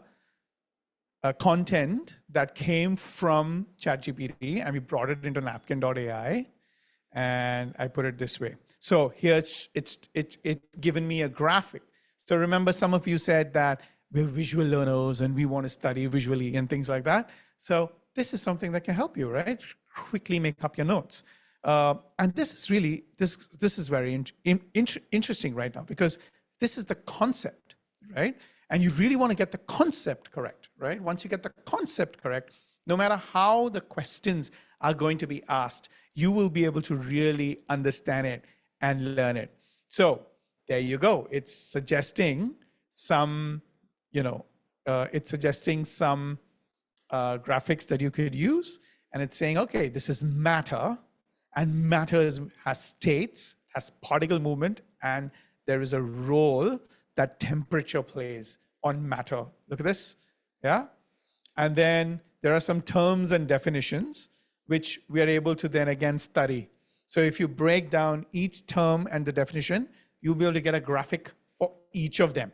content that came from ChatGPT, and we brought it into napkin.ai, and I put it this way. So here it's given me a graphic. So remember, some of you said that we're visual learners and we want to study visually and things like that. So this is something that can help you, right? Quickly make up your notes. And this is really, this is very interesting right now, because this is the concept, right? And you really want to get the concept correct, right? Once you get the concept correct, no matter how the questions are going to be asked, you will be able to really understand it and learn it. So there you go. It's suggesting some, graphics that you could use. And it's saying, okay, this is matter, and matter has states, has particle movement, and there is a role that temperature plays on matter. Look at this, yeah? And then there are some terms and definitions, which we are able to then again study. So if you break down each term and the definition, you'll be able to get a graphic for each of them,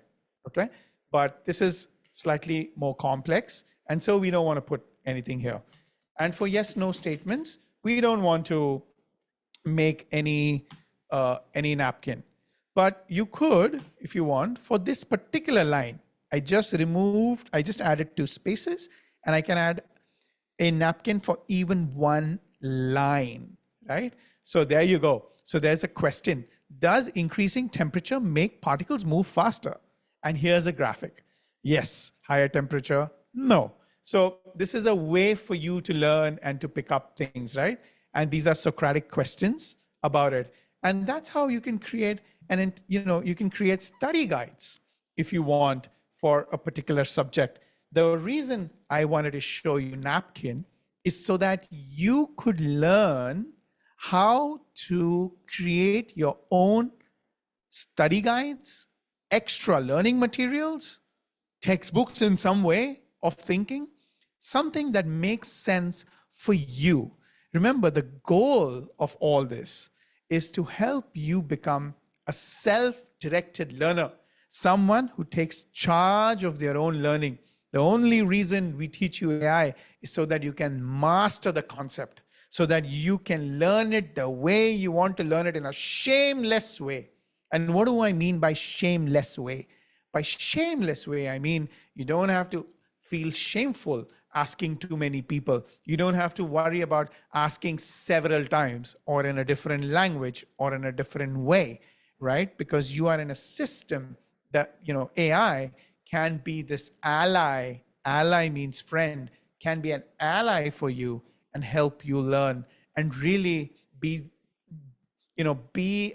okay? But this is slightly more complex, and so we don't want to put anything here. And for yes, no statements, we don't want to make any napkin. But you could, if you want, for this particular line, I just added 2 spaces, and I can add a napkin for even one line, right? So there you go. So there's a question. Does increasing temperature make particles move faster? And here's a graphic. Yes. Higher temperature? No. So this is a way for you to learn and to pick up things, right? And these are Socratic questions about it. And that's how you can create you can create study guides if you want for a particular subject. The reason I wanted to show you napkin is so that you could learn how to create your own study guides, extra learning materials, textbooks in some way of thinking, something that makes sense for you. Remember, the goal of all this is to help you become a self-directed learner, someone who takes charge of their own learning. The only reason we teach you AI is so that you can master the concept, so that you can learn it the way you want to learn it, in a shameless way. And what do I mean by shameless way? By shameless way, I mean you don't have to feel shameful asking too many people. You don't have to worry about asking several times or in a different language or in a different way, right? Because you are in a system that, AI can be this ally. Ally means friend, can be an ally for you and help you learn and really be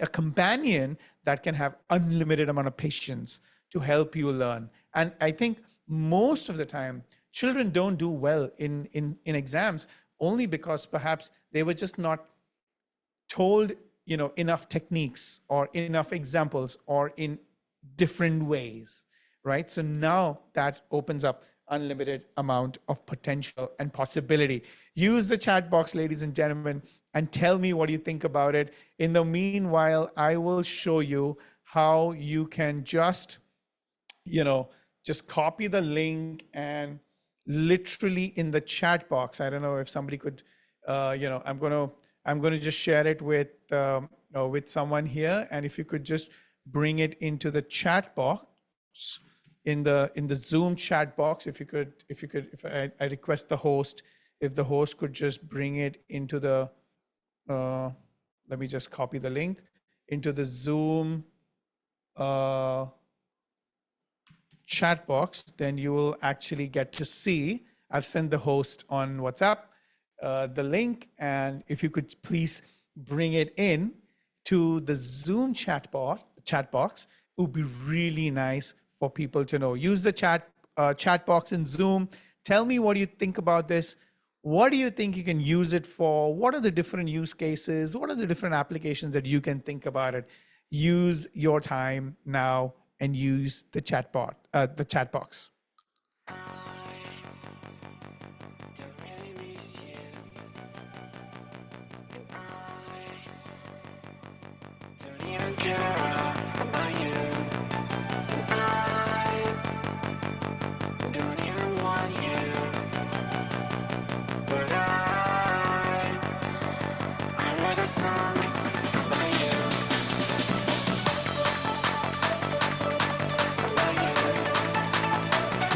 a companion that can have unlimited amount of patience to help you learn. And I think most of the time, children don't do well in exams only because perhaps they were just not told, enough techniques or enough examples or in different ways, right? So now that opens up unlimited amount of potential and possibility. Use the chat box, ladies and gentlemen, and tell me what you think about it. In the meanwhile, I will show you how you can just copy the link and literally in the chat box. I don't know if somebody could, I'm going to just share it with someone here. And if you could just bring it into the chat box, in the Zoom chat box, if I request the host, if the host could just bring it into the, let me just copy the link into the Zoom chat box, then you will actually get to see, I've sent the host on WhatsApp, the link, and if you could please bring it in to the Zoom chat chat box. It would be really nice for people to know. Use the chat box in Zoom. Tell me what you think about this. What do you think you can use it for? What are the different use cases? What are the different applications that you can think about it? Use your time now and use the chat box. Don't even care about you. I don't even want you. But I wrote a song about you.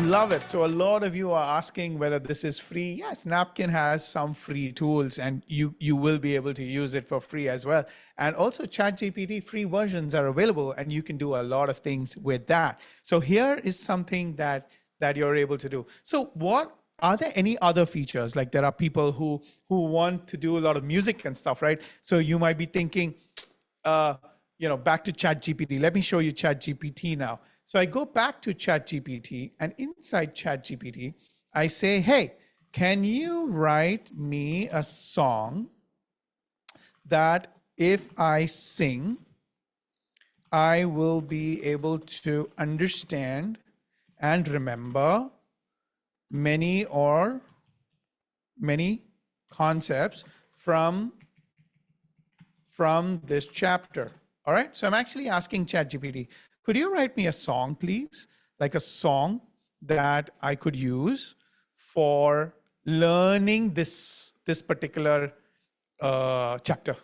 Love it. So a lot of you are asking whether this is free. Yes, Napkin has some free tools and you will be able to use it for free as well. And also ChatGPT free versions are available and you can do a lot of things with that. So here is something that you're able to do. So are there any other features? Like there are people who want to do a lot of music and stuff, right? So you might be thinking, back to ChatGPT. Let me show you ChatGPT now. So I go back to ChatGPT, and inside ChatGPT, I say, hey, can you write me a song that if I sing, I will be able to understand and remember many concepts from this chapter. All right, so I'm actually asking ChatGPT, could you write me a song, please? Like a song that I could use for learning this particular chapter,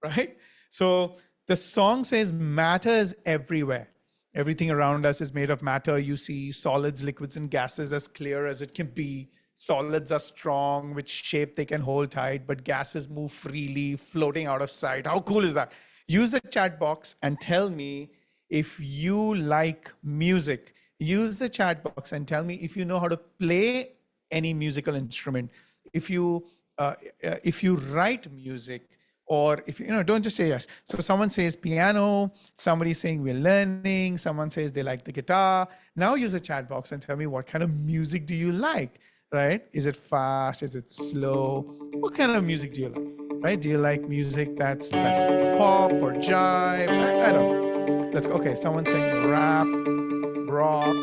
right? So the song says matter is everywhere. Everything around us is made of matter. You see solids, liquids, and gases as clear as it can be. Solids are strong, which shape they can hold tight, but gases move freely, floating out of sight. How cool is that? Use the chat box and tell me if you like music. Use the chat box and tell me if you know how to play any musical instrument. If you write music, or if don't just say yes. So someone says piano, somebody saying we're learning, someone says they like the guitar. Now use a chat box and tell me what kind of music do you like, right? Is it fast? Is it slow? What kind of music do you like, right? Do you like music that's pop or jive? I don't know. Okay, someone's saying rap, rock,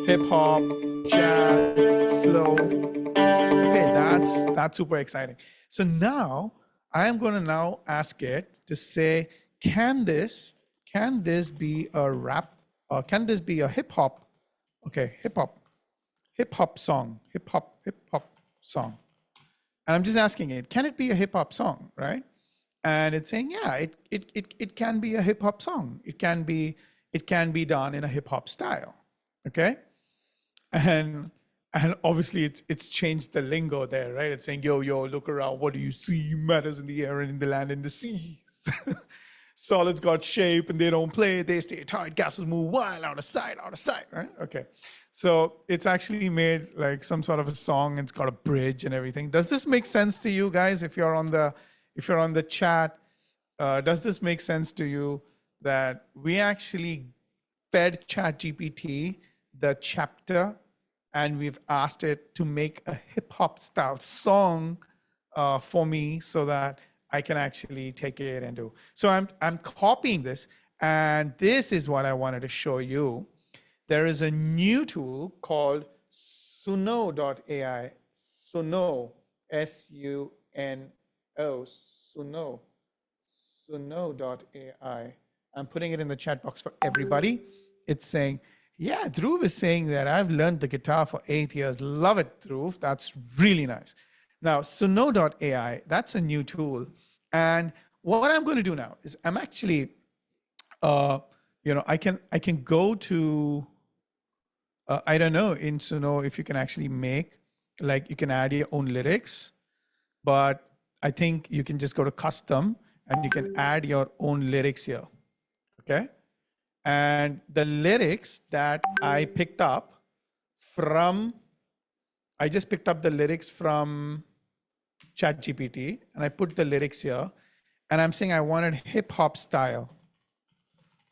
hip hop, jazz, slow. Okay, that's super exciting. So now I am going to now ask it to say, can this be a rap? Can this be a hip hop? Okay, hip hop song, hip hop song. And I'm just asking it, can it be a hip hop song, right? And it's saying, yeah, it can be a hip hop song. It can be done in a hip hop style. Okay, and obviously it's changed the lingo there, right? It's saying, yo, look around, what do you see? Matters in the air and in the land and the seas. Solids got shape and they don't play, they stay tight, gases move wild, out of sight, right? Okay. So it's actually made like some sort of a song, and it's got a bridge and everything. Does this make sense to you guys? If you're on the chat, does this make sense to you that we actually fed ChatGPT the chapter and we've asked it to make a hip hop style song for me so that I can actually take it and do. So I'm copying this, and this is what I wanted to show you. There is a new tool called Suno.ai. Suno, S-U-N-O, Suno.ai. I'm putting it in the chat box for everybody. It's saying, yeah, Dhruv is saying that I've learned the guitar for 8 years. Love it, Dhruv. That's really nice. Now, Suno.ai, that's a new tool. And what I'm going to do now is I'm actually, I can go to, I don't know, in Suno if you can actually make, like you can add your own lyrics, but I think you can just go to custom and you can add your own lyrics here, okay? And the lyrics that I picked up from, I just picked up the lyrics from ChatGPT and I put the lyrics here and I'm saying I wanted hip hop style.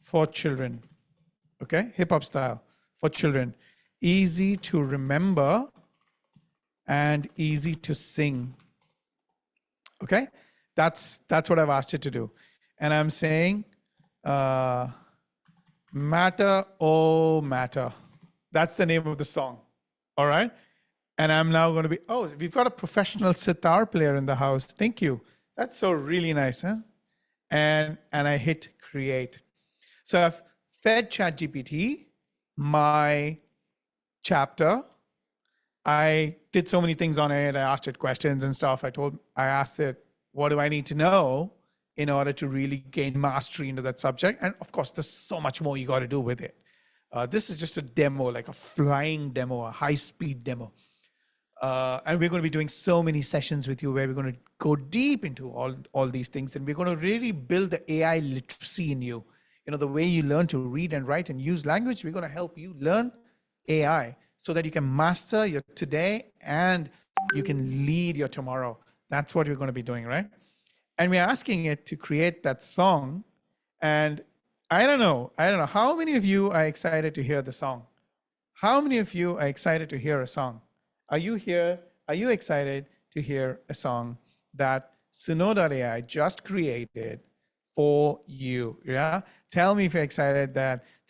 for children. Okay, hip hop style for children. Easy to remember and easy to sing. Okay, that's what I've asked you to do. And I'm saying, matter, oh matter. That's the name of the song. All right. And I'm now going to be, oh, we've got a professional sitar player in the house. Thank you. That's so really nice, huh? And I hit create. So I've fed ChatGPT my chapter. I did so many things on it. I asked it questions and stuff. I asked it, what do I need to know in order to really gain mastery into that subject? And of course, there's so much more you got to do with it. This is just a demo, like a flying demo, a high-speed demo. And we're going to be doing so many sessions with you where we're going to go deep into all these things. And we're going to really build the AI literacy in you. You know, the way you learn to read and write and use language, we're going to help you learn AI so that you can master your today and you can lead your tomorrow. That's what we're going to be doing, right? And we're asking it to create that song. And I don't know, how many of you are excited to hear the song? How many of you are excited to hear a song? Are you here? Are you excited to hear a song that Suno.ai just created for you? Yeah. Tell me if you're excited.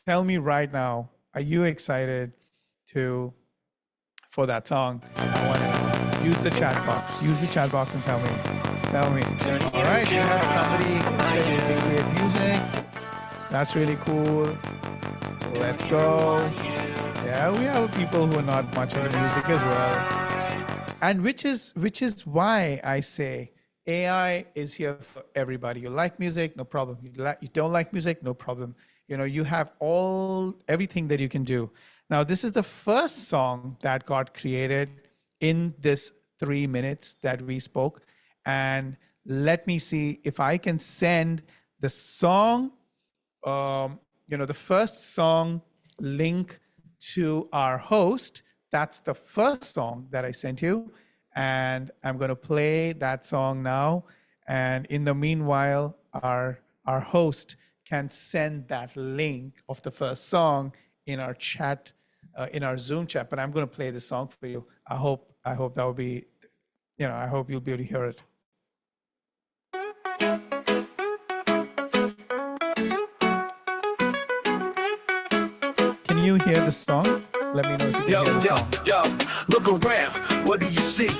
Tell me right now, are you excited for that song? I want to use the chat box. Use the chat box and tell me. All right. We have somebody saying they create music. That's really cool. Let's go. Yeah, we have people who are not much into music as well. And which is why I say AI is here for everybody. You like music, no problem. You don't like music, no problem. You know, you have everything that you can do. Now, this is the first song that got created in this 3 minutes that we spoke. And let me see if I can send the song, the first song link to our host. That's the first song that I sent you. And I'm going to play that song now. And in the meanwhile, our host can send that link of the first song in our chat, in our Zoom chat. But I'm going to play the song for you. I hope that will be, I hope you'll be able to hear it. Can you hear the song? Let me know if you can hear the song. Yo, look around, what do you see?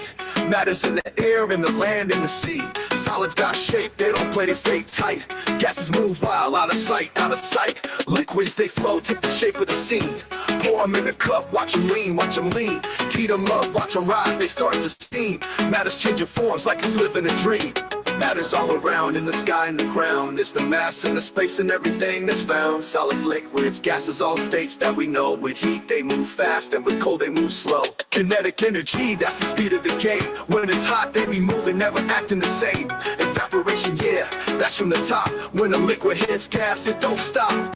Matters in the air, in the land, in the sea. Solids got shape, they don't play, they stay tight. Gases move wild, out of sight, out of sight. Liquids, they flow, take the shape of the scene. Pour them in a cup, watch them lean, watch them lean. Heat them up, watch them rise, they start to steam. Matters changing forms like it's living a dream. Matters all around, in the sky and the ground. It's the mass and the space and everything that's found. Solids, liquids, gases, all states that we know. With heat they move fast and with cold they move slow. Kinetic energy, that's the speed of the game. When it's hot they be moving, never acting the same. Evaporation, yeah, that's from the top. When a liquid hits gas, it don't stop.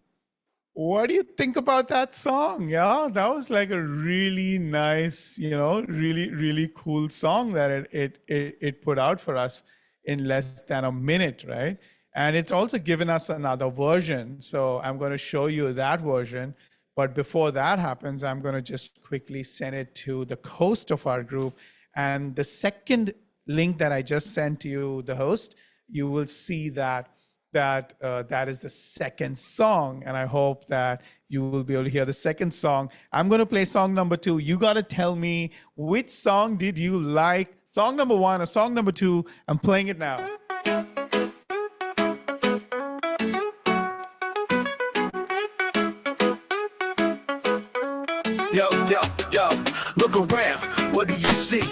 What do you think about that song? Yeah, that was like a really nice, really, really cool song that it put out for us in less than a minute, right? And it's also given us another version. So I'm going to show you that version. But before that happens, I'm going to just quickly send it to the host of our group. And the second link that I just sent to you, the host, you will see that is the second song. And I hope that you will be able to hear the second song. I'm going to play song number 2. You got to tell me which song did you like? Song number 1 or song number 2? I'm playing it now. Yo, look around, what do you see?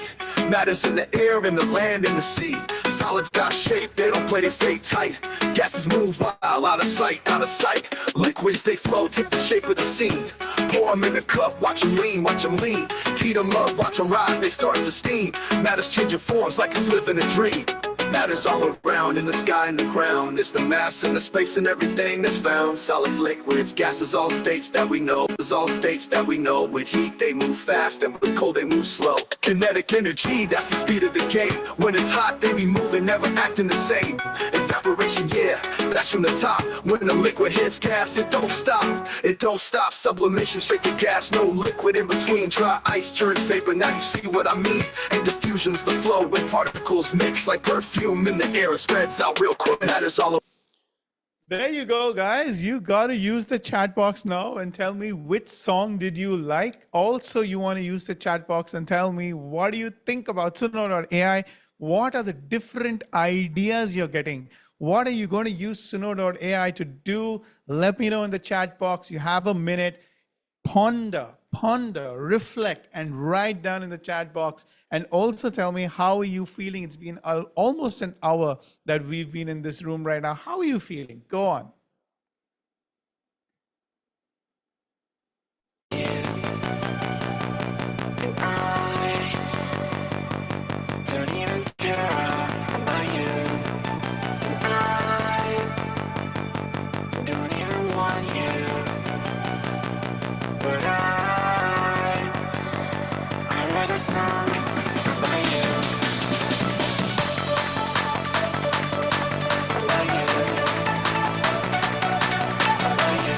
Matters in the air, in the land, in the sea. Solids got shape, they don't play, they stay tight. Gases move wild, out of sight, out of sight. Liquids, they flow, take the shape of the scene. Pour them in a cup, watch them lean, watch them lean. Heat them up, watch them rise, they start to steam. Matters changing forms like it's living a dream. Matters all around, in the sky and the ground. It's the mass and the space and everything that's found. Solids, liquids, gases, all states that we know. There's all states that we know. With heat they move fast and with cold they move slow. Kinetic energy, that's the speed of the game. When it's hot, they be moving, never acting the same. Evaporation, yeah, that's from the top. When the liquid hits gas, it don't stop. It don't stop. Sublimation straight to gas, no liquid in between. Dry ice turns vapor, now you see what I mean. And diffusion's the flow when particles mix like perfume in the air. It spreads out real quick. That is all. There you go, guys. You got to use the chat box now and tell me which song did you like. Also, you want to use the chat box and tell me what do you think about Suno.ai? What are the different ideas you're getting? What are you going to use Suno.ai to do? Let me know in the chat box. You have a minute. Ponder, reflect, and write down in the chat box. And also tell me, how are you feeling? It's been almost an hour that we've been in this room right now. How are you feeling? Go on. Don't even care about you. I don't even want you. But I wrote a song about you. About you. About you.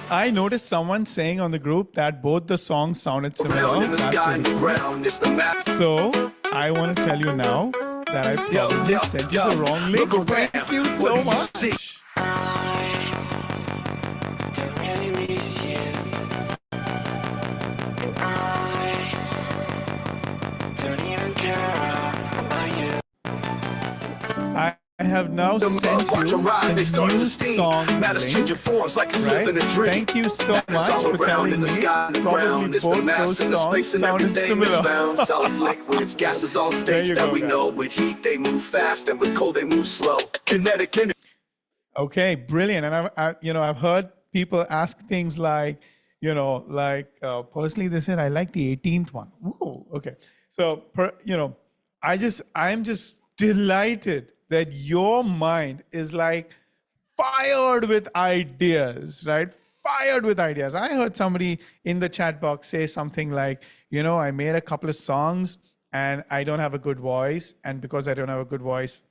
I noticed someone saying on the group that both the songs sounded similar. That's really cool. So I want to tell you now that I probably sent you the wrong link. Thank you so much. Don't really miss you. I don't even care about you. I have now sent you the new song link, right? Thank you so much for telling me. Probably both those songs sounded similar. Solids, liquids, gases, all states that we know. With heat they move fast, and with cold they move slow. Kinetic energy. Okay, brilliant. And I've heard people ask things like, personally they said I like the 18th one. Whoa, okay. So I'm just delighted that your mind is like fired with ideas, right? Fired with ideas. I heard somebody in the chat box say something like, I made a couple of songs and I don't have a good voice. And because I don't have a good voice,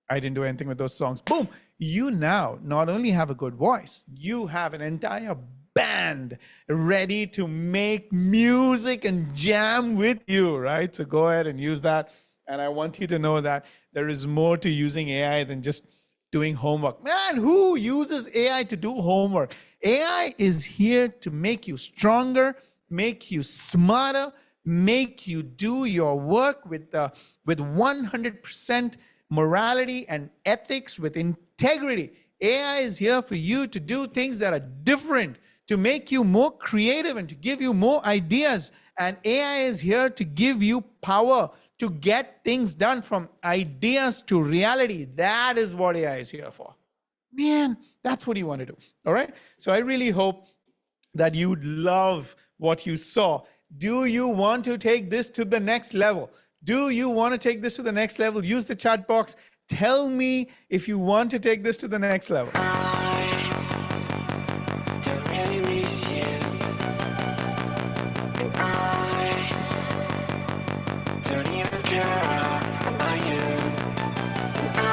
I didn't do anything with those songs. Boom. You now not only have a good voice, you have an entire band ready to make music and jam with you, right? So go ahead and use that. And I want you to know that there is more to using AI than just doing homework. Man, who uses AI to do homework? AI is here to make you stronger, make you smarter, make you do your work with 100% morality and ethics, with integrity. AI is here for you to do things that are different, to make you more creative and to give you more ideas. And AI is here to give you power to get things done, from ideas to reality. That is what AI is here for. Man, that's what you want to do. All right. So I really hope that you love what you saw. Do you want to take this to the next level? Do you want to take this to the next level? Use the chat box. Tell me if you want to take this to the next level. I don't really miss you. I don't even care about you. I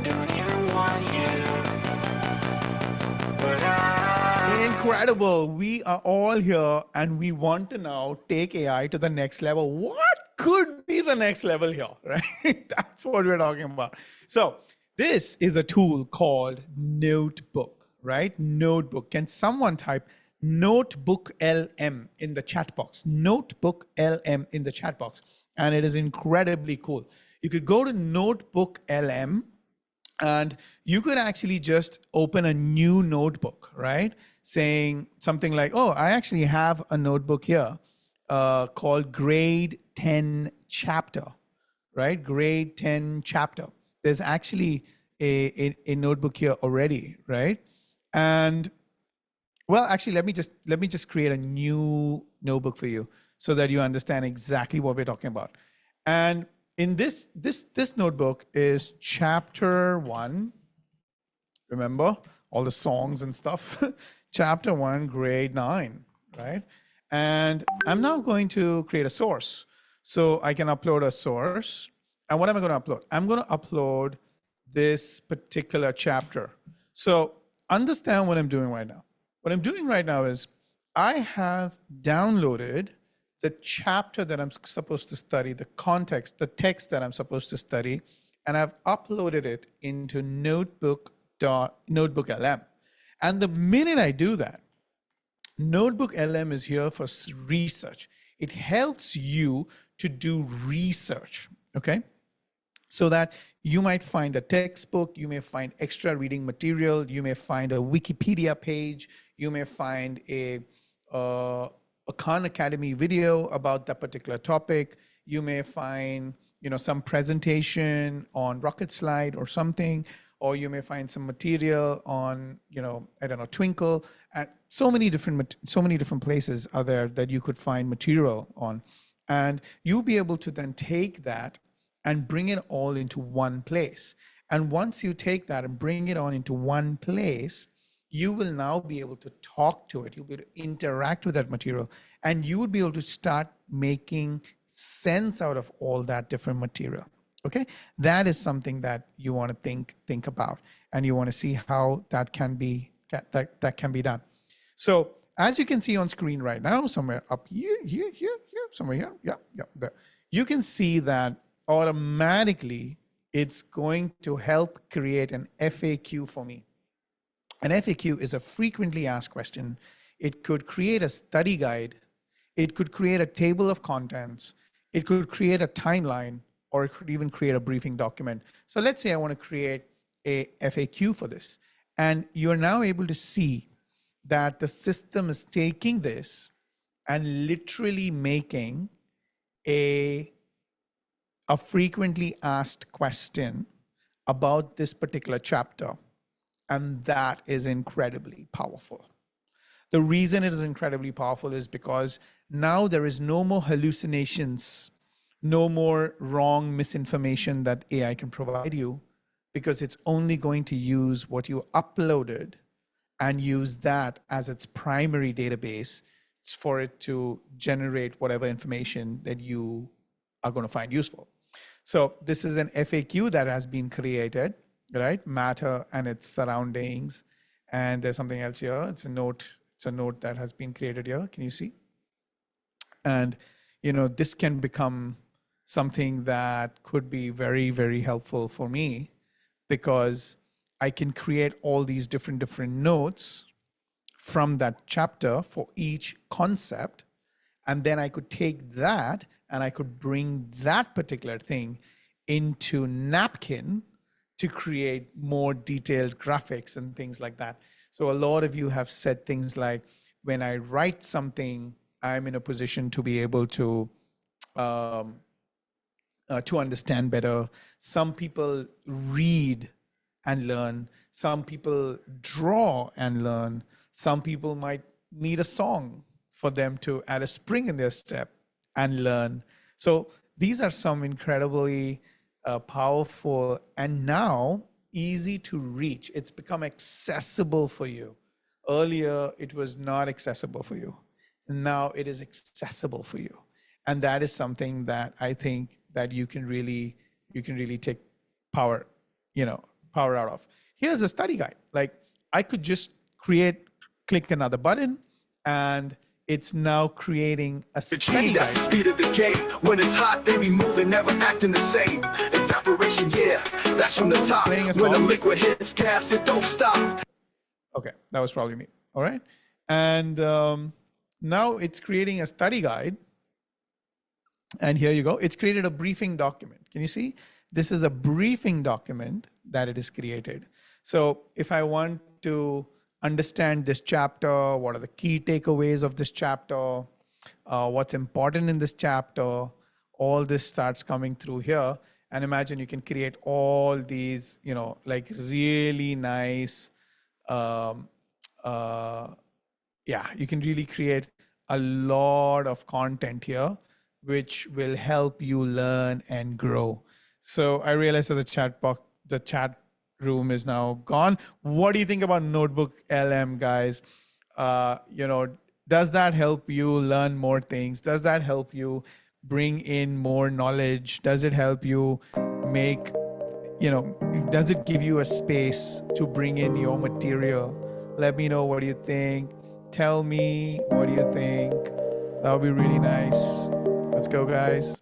don't even want you. But Incredible. We are all here and we want to now take AI to the next level. What could be the next level here, right? That's what we're talking about. So this is a tool called Notebook, right? Notebook. Can someone type Notebook LM in the chat box? Notebook LM in the chat box. And it is incredibly cool. You could go to Notebook LM And you could actually just open a new notebook, right? Saying something like, oh, I actually have a notebook here called Grade 10 Chapter, right? Grade 10 Chapter. There's actually a notebook here already, right? And well, actually, let me just create a new notebook for you so that you understand exactly what we're talking about. And in this notebook is chapter 1. Remember all the songs and stuff? Chapter 1, grade 9, right? And I'm now going to create a source. So I can upload a source. And what am I going to upload? I'm going to upload this particular chapter. So understand what I'm doing right now. What I'm doing right now is I have downloaded the chapter that I'm supposed to study, the context, the text that I'm supposed to study, and I've uploaded it into Notebook.LM. And the minute I do that, Notebook.LM is here for research. It helps you to do research, okay? So that you might find a textbook, you may find extra reading material, you may find a Wikipedia page, you may find a Khan Academy video about that particular topic, you may find some presentation on Rocket Slide or something, or you may find some material on I don't know, Twinkle, and so many different places are there that you could find material on, and you'll be able to then take that and bring it all into one place. And once you take that and bring it on into one place, you will now be able to talk to it. You'll be able to interact with that material, and you would be able to start making sense out of all that different material. Okay, that is something that you want to think about, and you want to see how that can be done. So as you can see on screen right now, somewhere up here, somewhere here, there, you can see that automatically it's going to help create an FAQ for me. An FAQ is a frequently asked question. It could create a study guide. It could create a table of contents. It could create a timeline, or it could even create a briefing document. So let's say I want to create a FAQ for this. And you're now able to see that the system is taking this and literally making a frequently asked question about this particular chapter. And that is incredibly powerful. The reason it is incredibly powerful is because now there is no more hallucinations, no more wrong misinformation that AI can provide you, because it's only going to use what you uploaded and use that as its primary database for it to generate whatever information that you are going to find useful. So this is an FAQ that has been created, right? Matter and its surroundings. And there's something else here. It's a note that has been created here. Can you see? And this can become something that could be very, very helpful for me, because I can create all these different notes from that chapter for each concept. And then I could take that and I could bring that particular thing into Napkin to create more detailed graphics and things like that. So a lot of you have said things like, when I write something, I'm in a position to be able to understand better. Some people read and learn. Some people draw and learn. Some people might need a song for them to add a spring in their step and learn. So these are some incredibly powerful and now easy to reach. It's become accessible for you. Earlier, it was not accessible for you. Now it is accessible for you. And that is something that I think that you can really take power out of. Here's a study guide. Like, I could just click another button, and it's now creating a study guide. That's the speed of the game. When it's hot, they be moving, never acting the same. Evaporation, yeah, that's from the top. When the liquid hits gas, it don't stop. Okay, that was probably me. All right. And now it's creating a study guide. And here you go. It's created a briefing document. Can you see? This is a briefing document that it is created. So if I want to understand this chapter, what are the key takeaways of this chapter, what's important in this chapter, all this starts coming through here. And imagine you can create all these, like really nice, you can really create a lot of content here, which will help you learn and grow. So I realized that the chat room is now gone. What do you think about Notebook LM, guys? Does that help you learn more things? Does that help you bring in more knowledge? Does it help you make, does it give you a space to bring in your material? Let me know what you think. Tell me what do you think. That would be really nice. Let's go, guys.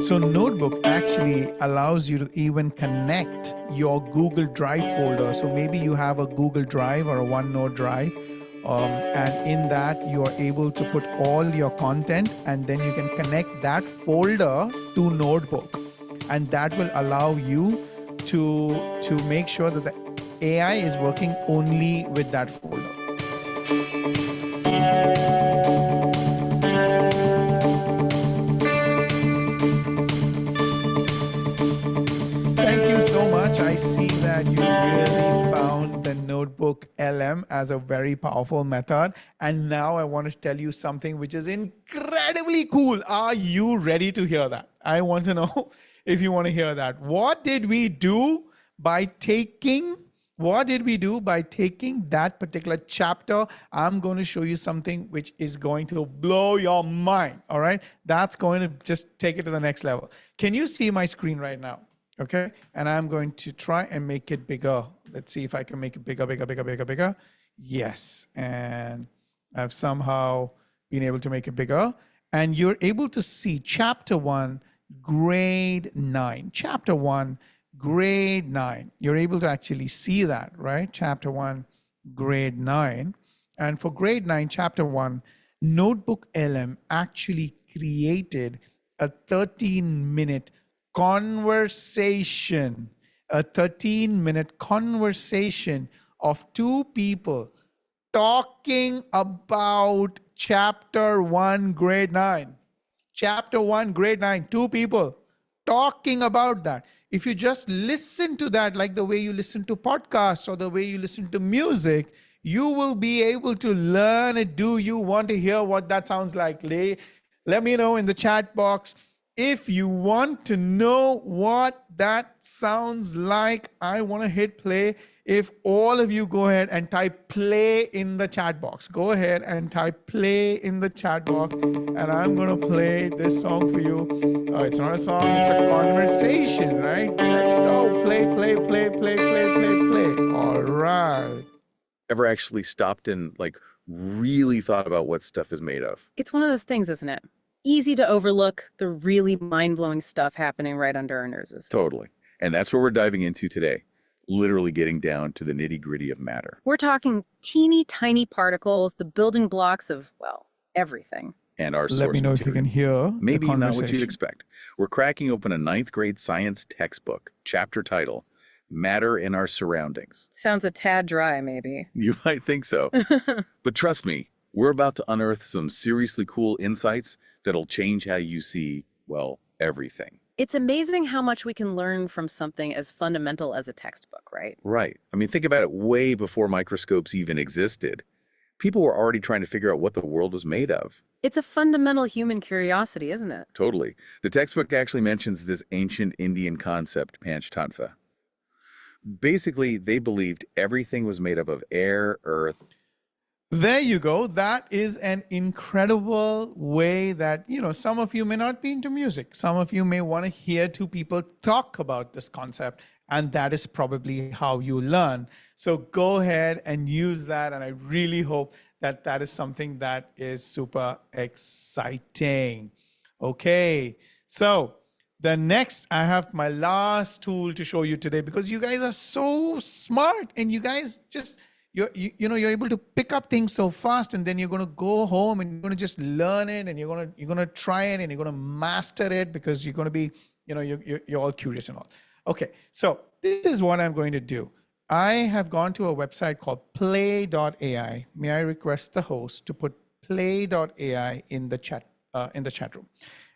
So Notebook actually allows you to even connect your Google Drive folder. So maybe you have a Google Drive or a OneNote Drive, and in that you are able to put all your content, and then you can connect that folder to Notebook, and that will allow you to make sure that the AI is working only with that folder. Thank you so much. I see that you really found the Notebook LM as a very powerful method. And now I want to tell you something which is incredibly cool. Are you ready to hear that? I want to know if you want to hear that. What did we do by taking that particular chapter? I'm going to show you something which is going to blow your mind. All right. That's going to just take it to the next level. Can you see my screen right now? Okay. And I'm going to try and make it bigger. Let's see if I can make it bigger. Yes. And I've somehow been able to make it bigger. And you're able to see chapter 1, grade 9. Chapter 1, grade 9. You're able to actually see that, right? Chapter 1, grade 9. And for grade 9, chapter 1, Notebook LM actually created a 13-minute conversation, a 13-minute conversation of two people talking about chapter 1, grade 9. Chapter 1, grade 9, two people talking about that. If you just listen to that, like the way you listen to podcasts or the way you listen to music, you will be able to learn it. Do you want to hear what that sounds like? Let me know in the chat box. If you want to know what that sounds like, I want to hit play. If all of you go ahead and type play in the chat box, go ahead and type play in the chat box, and I'm going to play this song for you. It's not a song, it's a conversation, right? Let's go. Play. All right. Ever actually stopped and really thought about what stuff is made of? It's one of those things, isn't it? Easy to overlook the really mind-blowing stuff happening right under our noses. Totally. And that's what we're diving into today. Literally getting down to the nitty-gritty of matter. We're talking teeny tiny particles, the building blocks of, well, everything. And our source Let me know material. If you can hear Maybe the not what you'd conversation. expect. We're cracking open a 9th grade science textbook, chapter title, Matter in Our Surroundings. Sounds a tad dry, maybe. You might think so. But trust me, we're about to unearth some seriously cool insights that'll change how you see, well, everything. It's amazing how much we can learn from something as fundamental as a textbook, right? Right. I mean, think about it. Way before microscopes even existed, people were already trying to figure out what the world was made of. It's a fundamental human curiosity, isn't it? Totally. The textbook actually mentions this ancient Indian concept, Panchtattva. Basically, they believed everything was made up of air, earth. There you go. That is an incredible way that, some of you may not be into music. Some of you may want to hear two people talk about this concept, and that is probably how you learn. So go ahead and use that, and I really hope that that is something that is super exciting. Okay, so Then next, I have my last tool to show you today because you guys are so smart and you guys just, you're able to pick up things so fast, and then you're going to go home and you're going to just learn it, and you're going to try it, and you're going to master it because you're going to be, you're all curious and all. Okay, so this is what I'm going to do. I have gone to a website called play.ai. May I request the host to put play.ai in the chat room?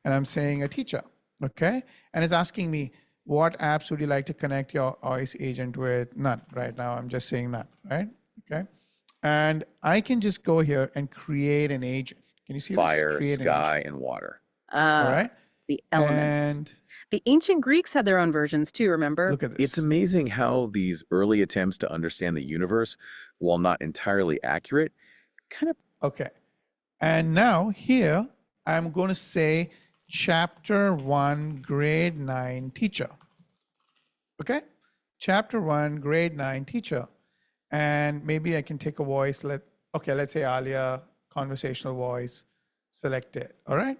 And I'm saying a teacher, okay? And it's asking me, what apps would you like to connect your voice agent with? None right now. I'm just saying none, right? Okay. And I can just go here and create an agent. Can you see Fire, this? Create sky, and water. All right. The elements. And the ancient Greeks had their own versions too, remember? Look at this. It's amazing how these early attempts to understand the universe, while not entirely accurate, kind of... Okay. And now here, I'm going to say chapter 1, grade 9 teacher. Okay. Chapter 1, grade 9 teacher. And maybe I can take a voice. Let's say Alia, conversational voice, select it. All right.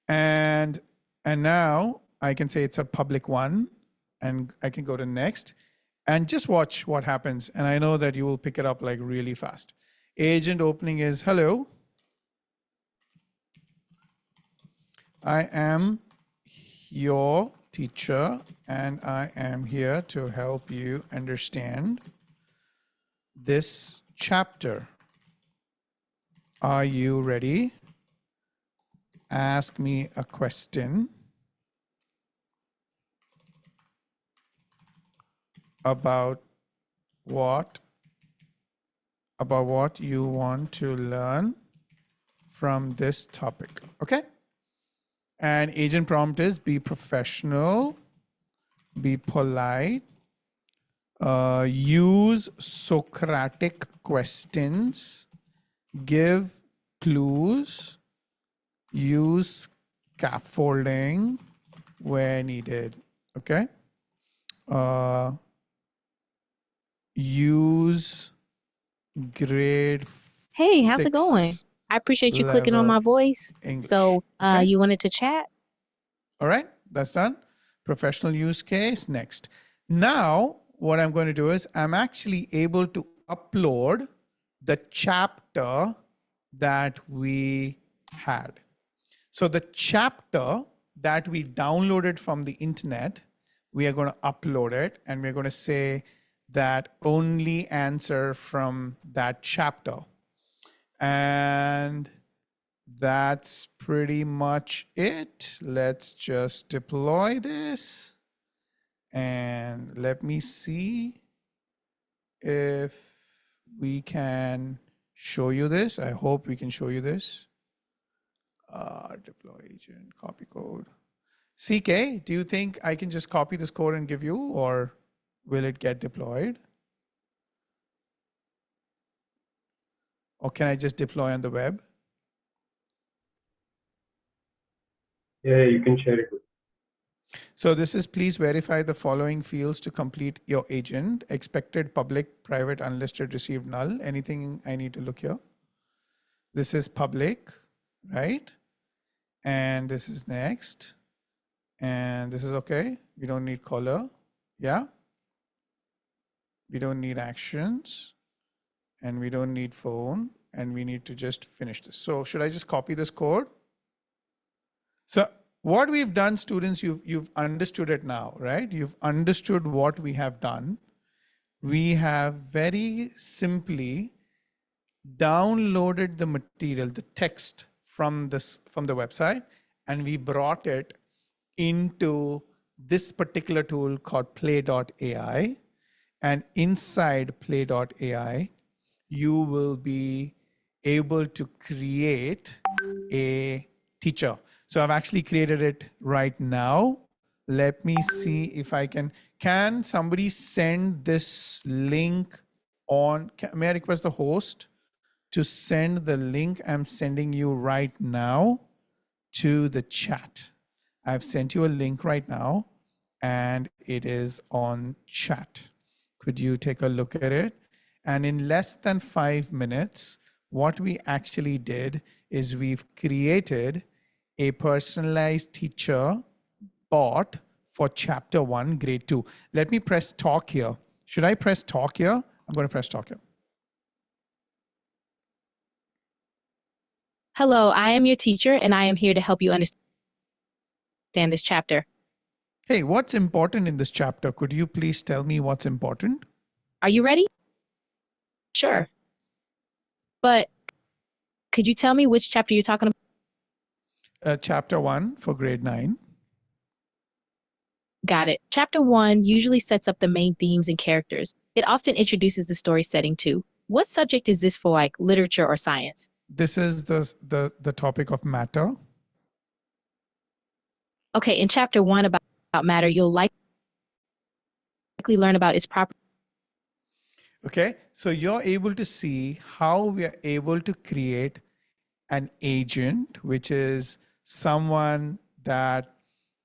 And now I can say it's a public one, and I can go to next and just watch what happens. And I know that you will pick it up like really fast. Agent opening is, hello. I am your teacher, and I am here to help you understand this chapter. Are you ready? Ask me a question about what you want to learn from this topic. Okay? And agent prompt is be professional, be polite, use Socratic questions, give clues, use scaffolding where needed. Okay. Use grade. Hey, how's it going? I appreciate you clicking on my voice. English. So Okay. you wanted to chat? All right, that's done. Professional use case, next. Now, what I'm going to do is I'm actually able to upload the chapter that we had. So the chapter that we downloaded from the internet, we are going to upload it, and we're going to say that only answer from that chapter. And that's pretty much it. Let's just deploy this. And let me see if we can show you this. I hope we can show you this. Deploy agent, copy code. CK, do you think I can just copy this code and give you, or will it get deployed? Or can I just deploy on the web? Yeah, you can share it. So this is, please verify the following fields to complete your agent. Expected, public, private, unlisted, received, null. Anything I need to look here? This is public, right? And this is next. And this is okay. We don't need caller. Yeah. We don't need actions. And we don't need phone. And we need to just finish this. So should I just copy this code? So what we've done, students, you've understood it now, right? You've understood what we have done. We have very simply downloaded the material, the text from the website, and we brought it into this particular tool called play.ai. And inside play.ai, you will be able to create a teacher. So I've actually created it right now. Let me see if I can somebody send this link on, may I request the host to send the link I'm sending you right now to the chat. I've sent you a link right now, and it is on chat. Could you take a look at it? And in less than 5 minutes, what we actually did is we've created a personalized teacher bought for chapter 1, grade 2. Let me press talk here. Should I press talk here? I'm going to press talk here. Hello, I am your teacher, and I am here to help you understand this chapter. Hey, what's important in this chapter? Could you please tell me what's important? Are you ready? Sure. But could you tell me which chapter you're talking about? Chapter 1 for grade 9. Got it. Chapter 1 usually sets up the main themes and characters. It often introduces the story setting too. What subject is this for, like literature or science? This is the topic of matter. Okay, in chapter 1 about matter, you'll likely learn about its properties. Okay, so you're able to see how we are able to create an agent, which is someone that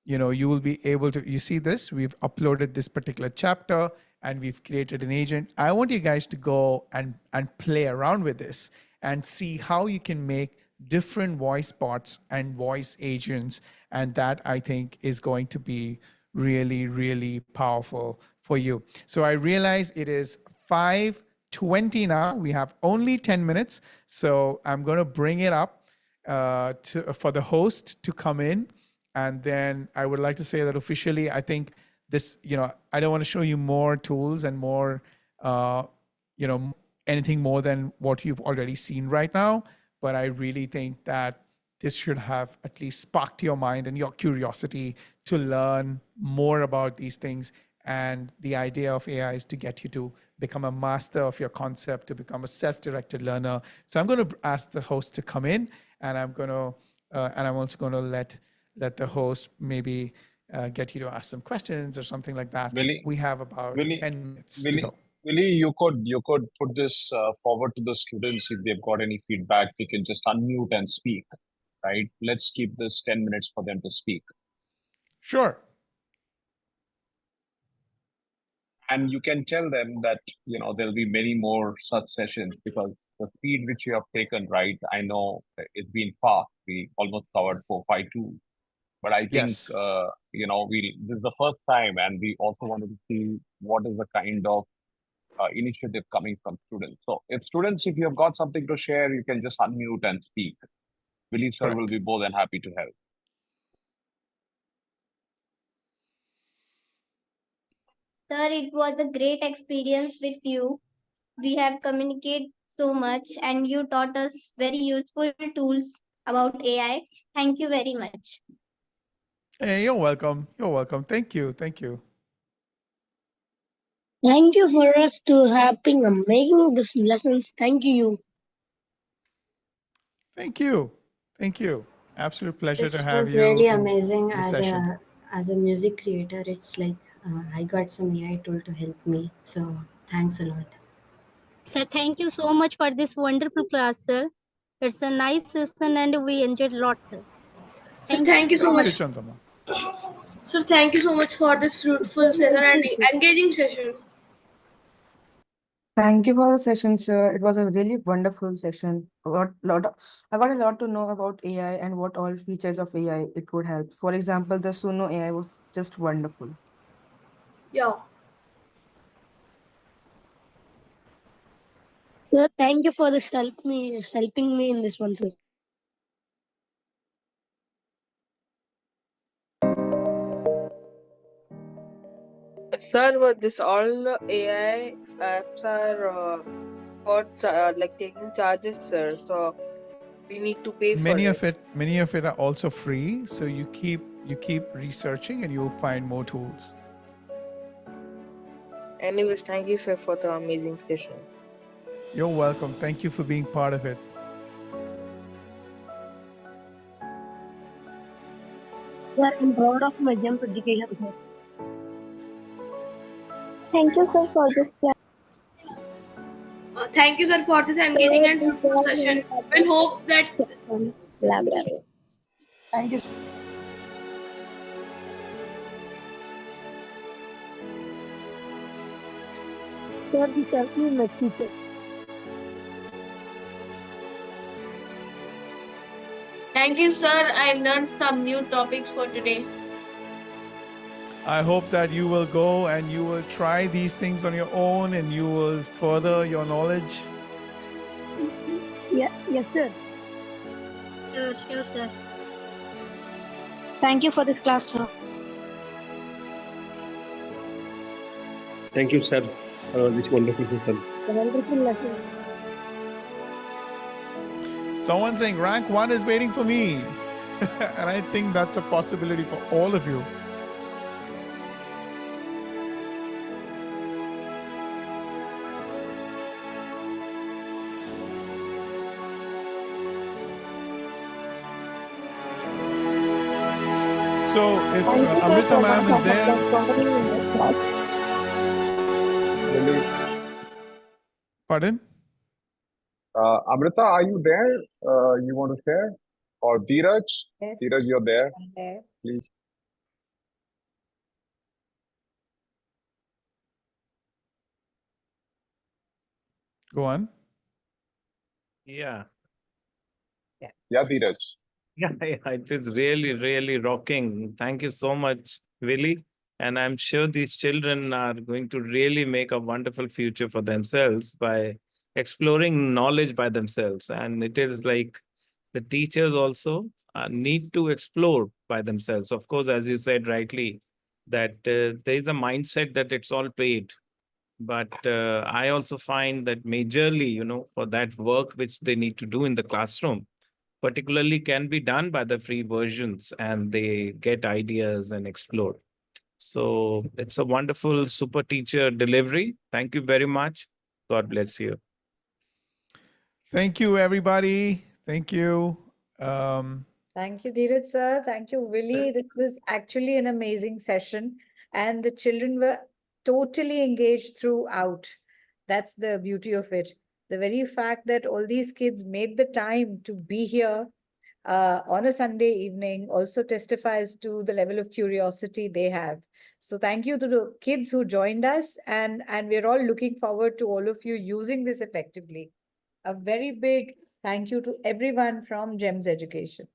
you will be able to, you see this, we've uploaded this particular chapter and we've created an agent. I want you guys to go and play around with this and see how you can make different voice bots and voice agents. And that, I think, is going to be really, really powerful for you. So I realize it is 5:20 now. We have only 10 minutes. So I'm going to bring it up for the host to come in. And then I would like to say that officially, I think this, I don't want to show you more tools and more, anything more than what you've already seen right now. But I really think that this should have at least sparked your mind and your curiosity to learn more about these things. And the idea of AI is to get you to become a master of your concept, to become a self-directed learner. So I'm going to ask the host to come in, and I'm also going to let the host maybe get you to ask some questions or something like that. We have about 10 minutes to go. Willie, you could put this forward to the students. If they've got any feedback, they can just unmute and speak, right? Let's keep this 10 minutes for them to speak. Sure. And you can tell them that, there'll be many more such sessions, because the speed which you have taken, right? I know it's been fast. We almost covered 452. But I think, this is the first time, and we also wanted to see what is the kind of initiative coming from students. So if you have got something to share, you can just unmute and speak. Willie sir will be more than happy to help. Sir, it was a great experience with you. We have communicated so much and you taught us very useful tools about AI. Thank you very much. Hey, you're welcome. You're welcome. Thank you. Thank you. Thank you for us to having making these lessons. Thank you. Thank you. Thank you. Absolute pleasure to have was you. really in amazing this session. as a music creator. It's like I got some AI tool to help me. So thanks a lot. Sir, thank you so much for this wonderful class, sir. It's a nice session and we enjoyed lots, sir. Sir, thank you so much. Chandama. Sir, thank you so much for this fruitful session and engaging session. Thank you for the session, sir. It was a really wonderful session. I got a lot to know about AI and what all features of AI it could help. For example, the Suno AI was just wonderful. Yeah. Sir, thank you for this helping me in this one, sir. Sir, but this all AI apps are like taking charges, sir. So we need to pay for it. Many of it are also free. So you keep researching and you'll find more tools. Anyways, thank you, sir, for the amazing session. You're welcome. Thank you for being part of it. Sir, I'm proud of my GEMS education, sir. Thank you, sir, for this class. Thank you, sir, for this engaging and fruitful session. And hope that. Thank you. Sir, this helped me in my future. Thank you, sir. I learned some new topics for today. I hope that you will go and you will try these things on your own and you will further your knowledge. Yeah, yes, sir. Sure, sir. Thank you for this class, sir. Thank you, sir, for this wonderful session. A wonderful lesson. Someone saying rank 1 is waiting for me. And I think that's a possibility for all of you. So if Thank you, sir, Amrita so much ma'am is for there, joining in this class. Really? pardon? Amrita, are you there? You want to share? Or Dheeraj? Yes, Dheeraj, you're there. I'm there. Please. Go on. Yeah. Yeah, Dheeraj. Yeah, it is really, really rocking. Thank you so much, Willie. And I'm sure these children are going to really make a wonderful future for themselves by exploring knowledge by themselves. And it is like the teachers also need to explore by themselves. Of course, as you said rightly, that there is a mindset that it's all paid. But I also find that majorly, for that work which they need to do in the classroom, particularly can be done by the free versions and they get ideas and explore. So it's a wonderful super teacher delivery. Thank you very much. God bless you. Thank you, everybody. Thank you. Thank you, Dheeraj sir. Thank you, Willie. This was actually an amazing session, and the children were totally engaged throughout. That's the beauty of it. The very fact that all these kids made the time to be here on a Sunday evening also testifies to the level of curiosity they have. So thank you to the kids who joined us, and we're all looking forward to all of you using this effectively. A very big thank you to everyone from GEMS Education.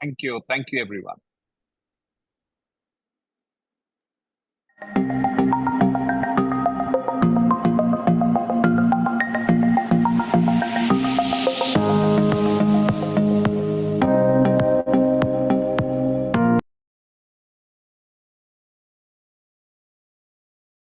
Thank you. Thank you, everyone.